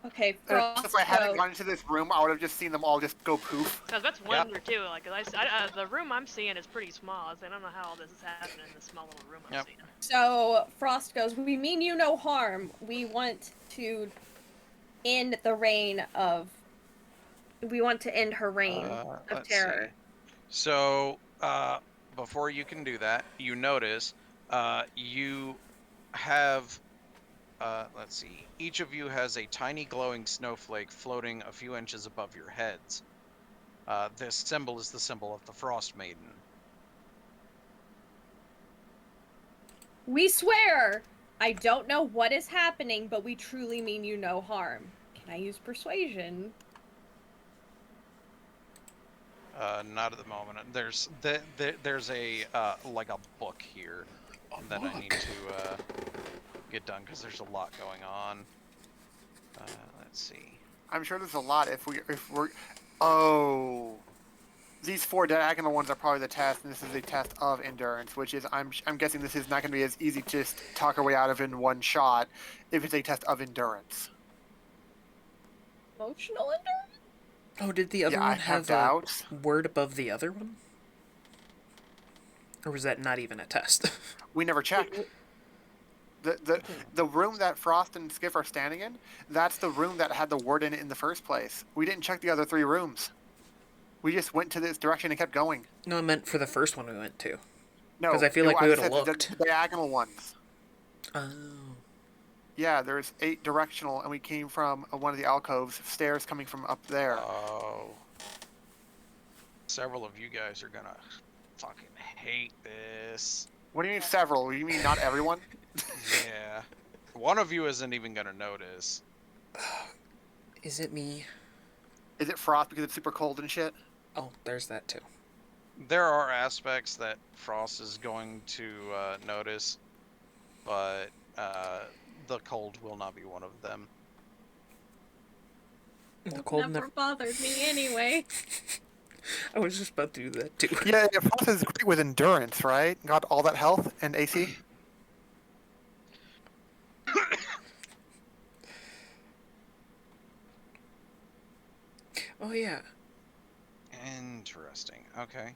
Okay, If Frost I hadn't goes. gone into this room, I would have just seen them all just go poof. I was about to wonder too, like, 'cause the room I'm seeing is pretty small. So I don't know how all this is happening in this small little room I'm Yep. seeing. So Frost goes, "We mean you no harm. We want to end the reign of. We want to end her reign of Let's terror." see. So, before you can do that, you notice you have, let's see, each of you has a tiny glowing snowflake floating a few inches above your heads. This symbol is the symbol of the Frost Maiden. We swear. I don't know what is happening, but we truly mean you no harm. Can I use persuasion? Not at the moment. There's a like a book here that I need to get done because there's a lot going on. Let's see. I'm sure there's a lot if we're. Oh. These 4 diagonal ones are probably the test, and this is a test of endurance, which is I'm guessing this is not going to be as easy to just talk our way out of in one shot, if it's a test of endurance. Emotional endurance? Oh, did the other Yeah, I one have have doubts. a word above the other one? Or was that not even a test? We never checked. The room that Frost and Skiff are standing in, that's the room that had the word in it in the first place. We didn't check the other 3 rooms. We just went to this direction and kept going. No, I meant for the first one we went to. No, 'Cause I feel like we would've said looked. the diagonal ones. Oh. Yeah, there's 8 directional, and we came from one of the alcoves, stairs coming from up there. Oh. Several of you guys are gonna fucking hate this. What do you mean several? You mean not everyone? Yeah. One of you isn't even gonna notice. Is it me? Is it Frost because it's super cold and shit? Oh, there's that too. There are aspects that Frost is going to notice, but the cold will not be one of them. The cold never bothered me anyway. I was just about to do that too. Yeah, Frost is great with endurance, right? Got all that health and AC. Oh yeah. Interesting. Okay.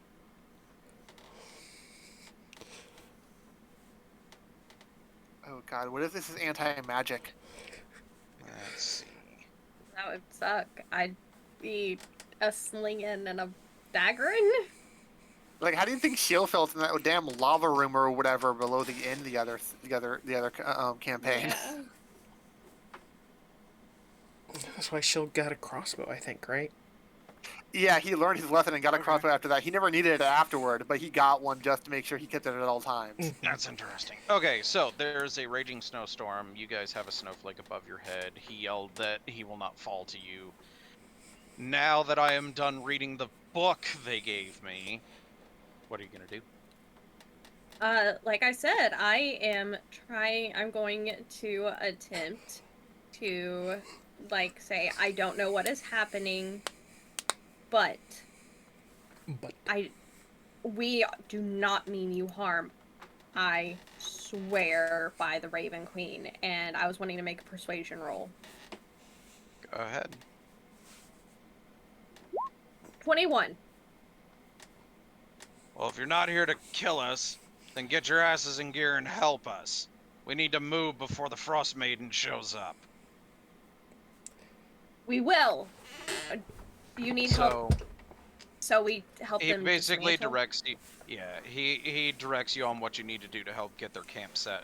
Oh god, what if this is anti-magic? Let's see. That would suck. I'd be a slinging and a daggering. Like, how do you think Shield felt in that damn lava room or whatever below the end of the other campaign? Yeah. That's why Shield got a crossbow, I think, right? Yeah, he learned his lesson and got a crossbow after that. He never needed it afterward, but he got one just to make sure he kept it at all times. That's interesting. Okay, so there's a raging snowstorm. You guys have a snowflake above your head. He yelled that he will not fall to you. Now that I am done reading the book they gave me, what are you gonna do? Like I said, I'm going to attempt to, like, say, I don't know what is happening, but we do not mean you harm. I swear by the Raven Queen, and I was wanting to make a persuasion roll. Go ahead. 21. Well, if you're not here to kill us, then get your asses in gear and help us. We need to move before the Frost Maiden shows up. We will. You need help. So we help He them. basically dismantle? directs you. Yeah, he directs you on what you need to do to help get their camp set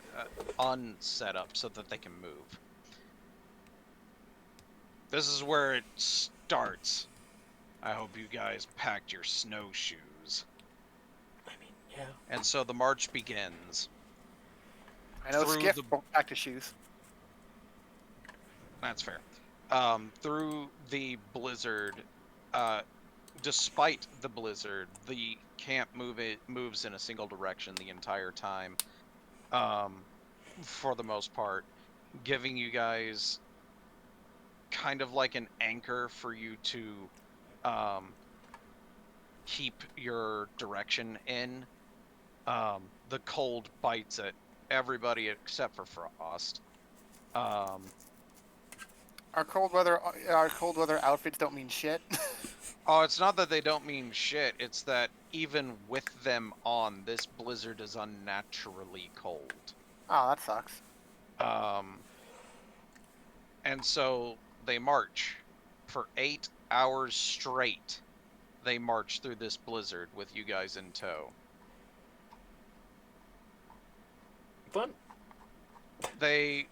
up so that they can move. This is where it starts. I hope you guys packed your snowshoes. I mean, yeah. And so the march begins. I know Through Skiff the- broke back to shoes. That's fair. Through the blizzard, despite the blizzard, the camp moves in a single direction the entire time, for the most part, giving you guys kind of like an anchor for you to keep your direction in. The cold bites at everybody except for Frost. Our cold weather outfits don't mean shit. Oh, it's not that they don't mean shit, it's that even with them on, this blizzard is unnaturally cold. Oh, that sucks. And so they march for 8 hours straight. They march through this blizzard with you guys in tow. Fun. They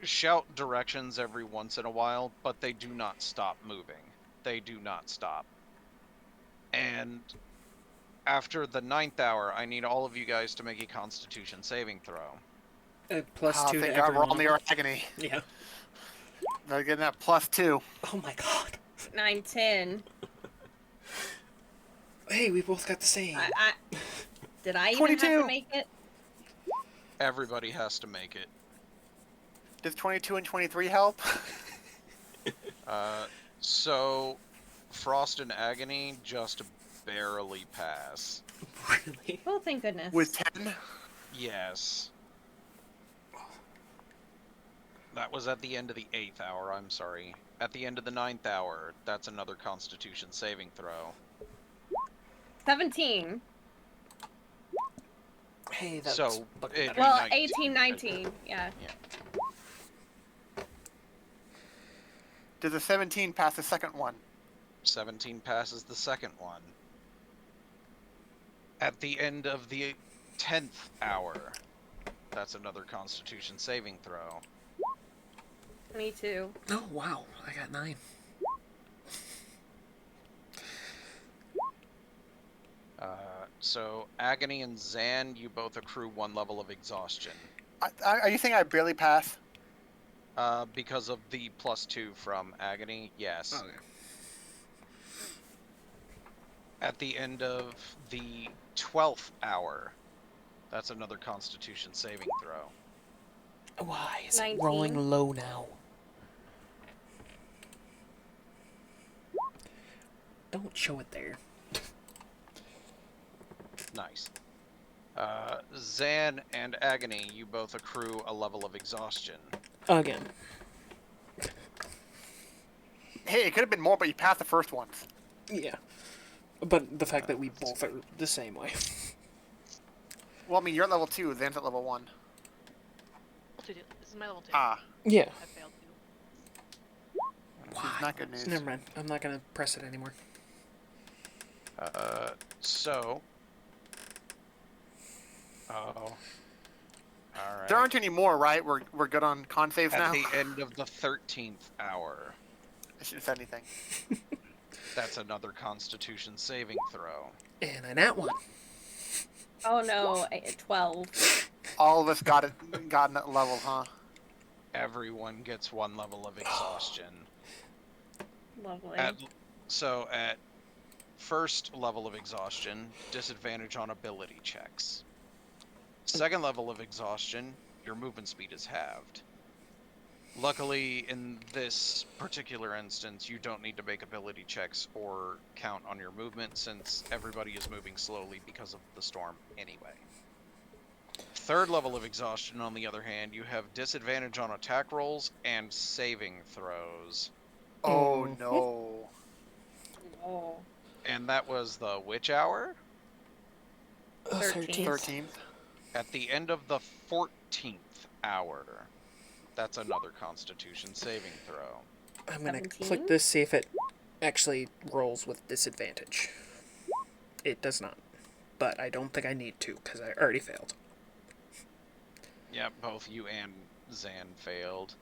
shout directions every once in a while, but they do not stop moving. They do not stop. And after the 9th hour, I need all of you guys to make a Constitution saving throw. Plus 2 thank to God we're everyone. on the agony. Yeah. They're getting that +2. Oh my god. 9, 10. Hey, we both got the same. Did I even 22. have to make it? Everybody has to make it. Does 22 and 23 help? So Frost and Agony just barely pass. Really? Oh, thank goodness. With 10? Yes. That was at the end of the 8th hour, I'm sorry. At the end of the 9th hour, that's another Constitution saving throw. 17. Hey, that's So, looking it- better. Well, 19. 18, 19. Yeah. Does a 17 pass the second one? 17 passes the second one. At the end of the 10th hour, that's another Constitution saving throw. 22. Oh, wow. I got 9. So Agony and Zan, you both accrue 1 level of exhaustion. Are you saying I barely pass? Because of the +2 from Agony, yes. Okay. At the end of the 12th hour, that's another Constitution saving throw. Why is 19. it rolling low now? Don't show it there. Nice. Zan and Agony, you both accrue a level of exhaustion. Again. Hey, it could have been more, but you passed the first ones. Yeah. But the fact that we both are the same way. Well, I mean, you're at level 2, Zan's at level 1. This is my level 2. Ah, Yeah. I failed to. it's not good news. Never mind. I'm not gonna press it anymore. So. Oh. Alright. There aren't any more, right? We're good on con saves At now? the end of the 13th hour. I shouldn't have said anything. That's another Constitution saving throw. And I nat 1. Oh no, 12. All of us got that level, huh? Everyone gets 1 level of exhaustion. Lovely. So at first level of exhaustion, disadvantage on ability checks. Second level of exhaustion, your movement speed is halved. Luckily, in this particular instance, you don't need to make ability checks or count on your movement since everybody is moving slowly because of the storm anyway. Third level of exhaustion, on the other hand, you have disadvantage on attack rolls and saving throws. Oh Mhm. no. Oh. And that was the which hour? 13th. 13th. At the end of the 14th hour. That's another Constitution saving throw. I'm gonna 17? click this, see if it actually rolls with disadvantage. It does not. But I don't think I need to, because I already failed. Yeah, both you and Zan failed.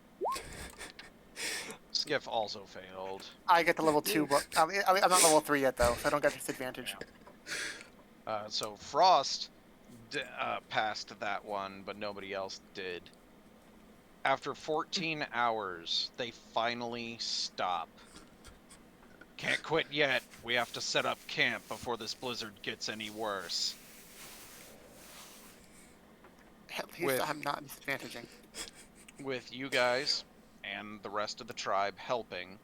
Skiff also failed. I get to level 2, but I'm not level 3 yet, though, so I don't get disadvantage. So Frost passed that one, but nobody else did. After 14 hours, they finally stop. Can't quit yet. We have to set up camp before this blizzard gets any worse. At least I'm not disadvantaging. With you guys and the rest of the tribe helping,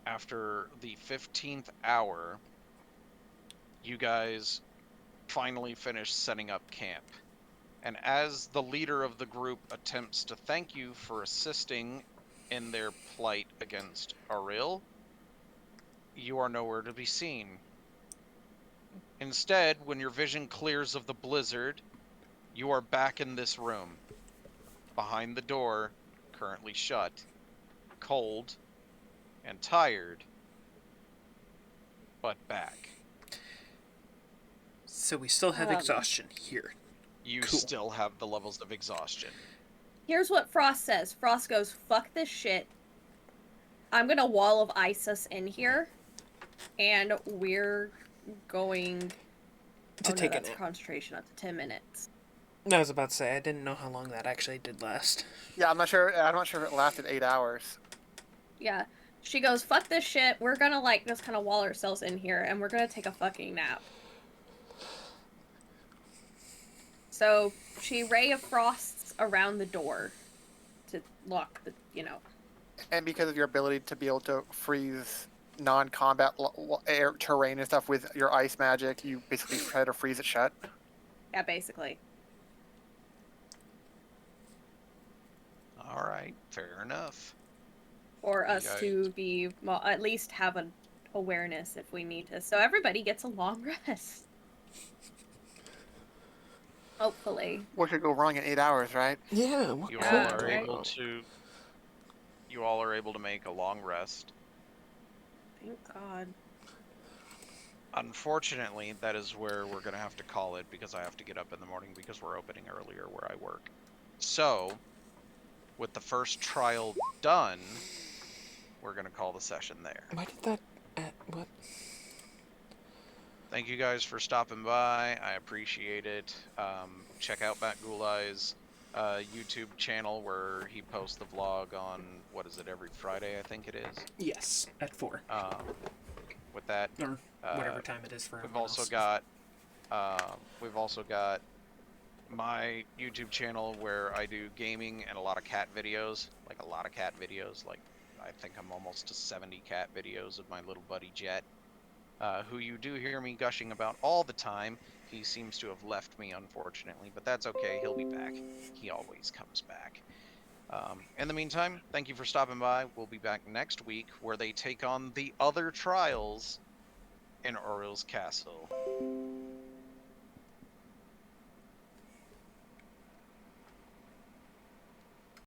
after the 15th hour, you guys finally finish setting up camp. And as the leader of the group attempts to thank you for assisting in their plight against Aril, you are nowhere to be seen. Instead, when your vision clears of the blizzard, you are back in this room, behind the door, currently shut, cold, and tired, but back. So we still have exhaustion here. You Cool. still have the levels of exhaustion. Here's what Frost says. Frost goes, fuck this shit. I'm gonna wall of ice us in here. And we're going To take a that's nap. concentration up to 10 minutes. I was about to say, I didn't know how long that actually did last. Yeah, I'm not sure if it lasted 8 hours. Yeah. She goes, fuck this shit. We're gonna, like, just kind of wall ourselves in here, and we're gonna take a fucking nap. So, she Ray of Frosts around the door to lock the, And because of your ability to be able to freeze non-combat air terrain and stuff with your ice magic, you basically try to freeze it shut. Yeah, basically. All right, fair enough. For You us guys- to be, well, at least have an awareness if we need to. So everybody gets a long rest. Hopefully. What could go wrong in 8 hours, right? Yeah, what You could all Yeah, are right. able to. You all are able to make a long rest. Thank God. Unfortunately, that is where we're gonna have to call it because I have to get up in the morning because we're opening earlier where I work. So, with the first trial done, we're gonna call the session there. Why did that... what? Thank you guys for stopping by. I appreciate it. Check out Matt Gulai's YouTube channel where he posts the vlog on, what is it, every Friday, I think it is. Yes, at 4. With that, Or whatever time it is for we've everyone also else. got my YouTube channel where I do gaming and a lot of cat videos. Like a lot of cat videos. Like I think I'm almost to 70 cat videos of my little buddy Jet. who you do hear me gushing about all the time. He seems to have left me, unfortunately, but that's okay. He'll be back. He always comes back. In the meantime, thank you for stopping by. We'll be back next week where they take on the other trials in Uriel's castle.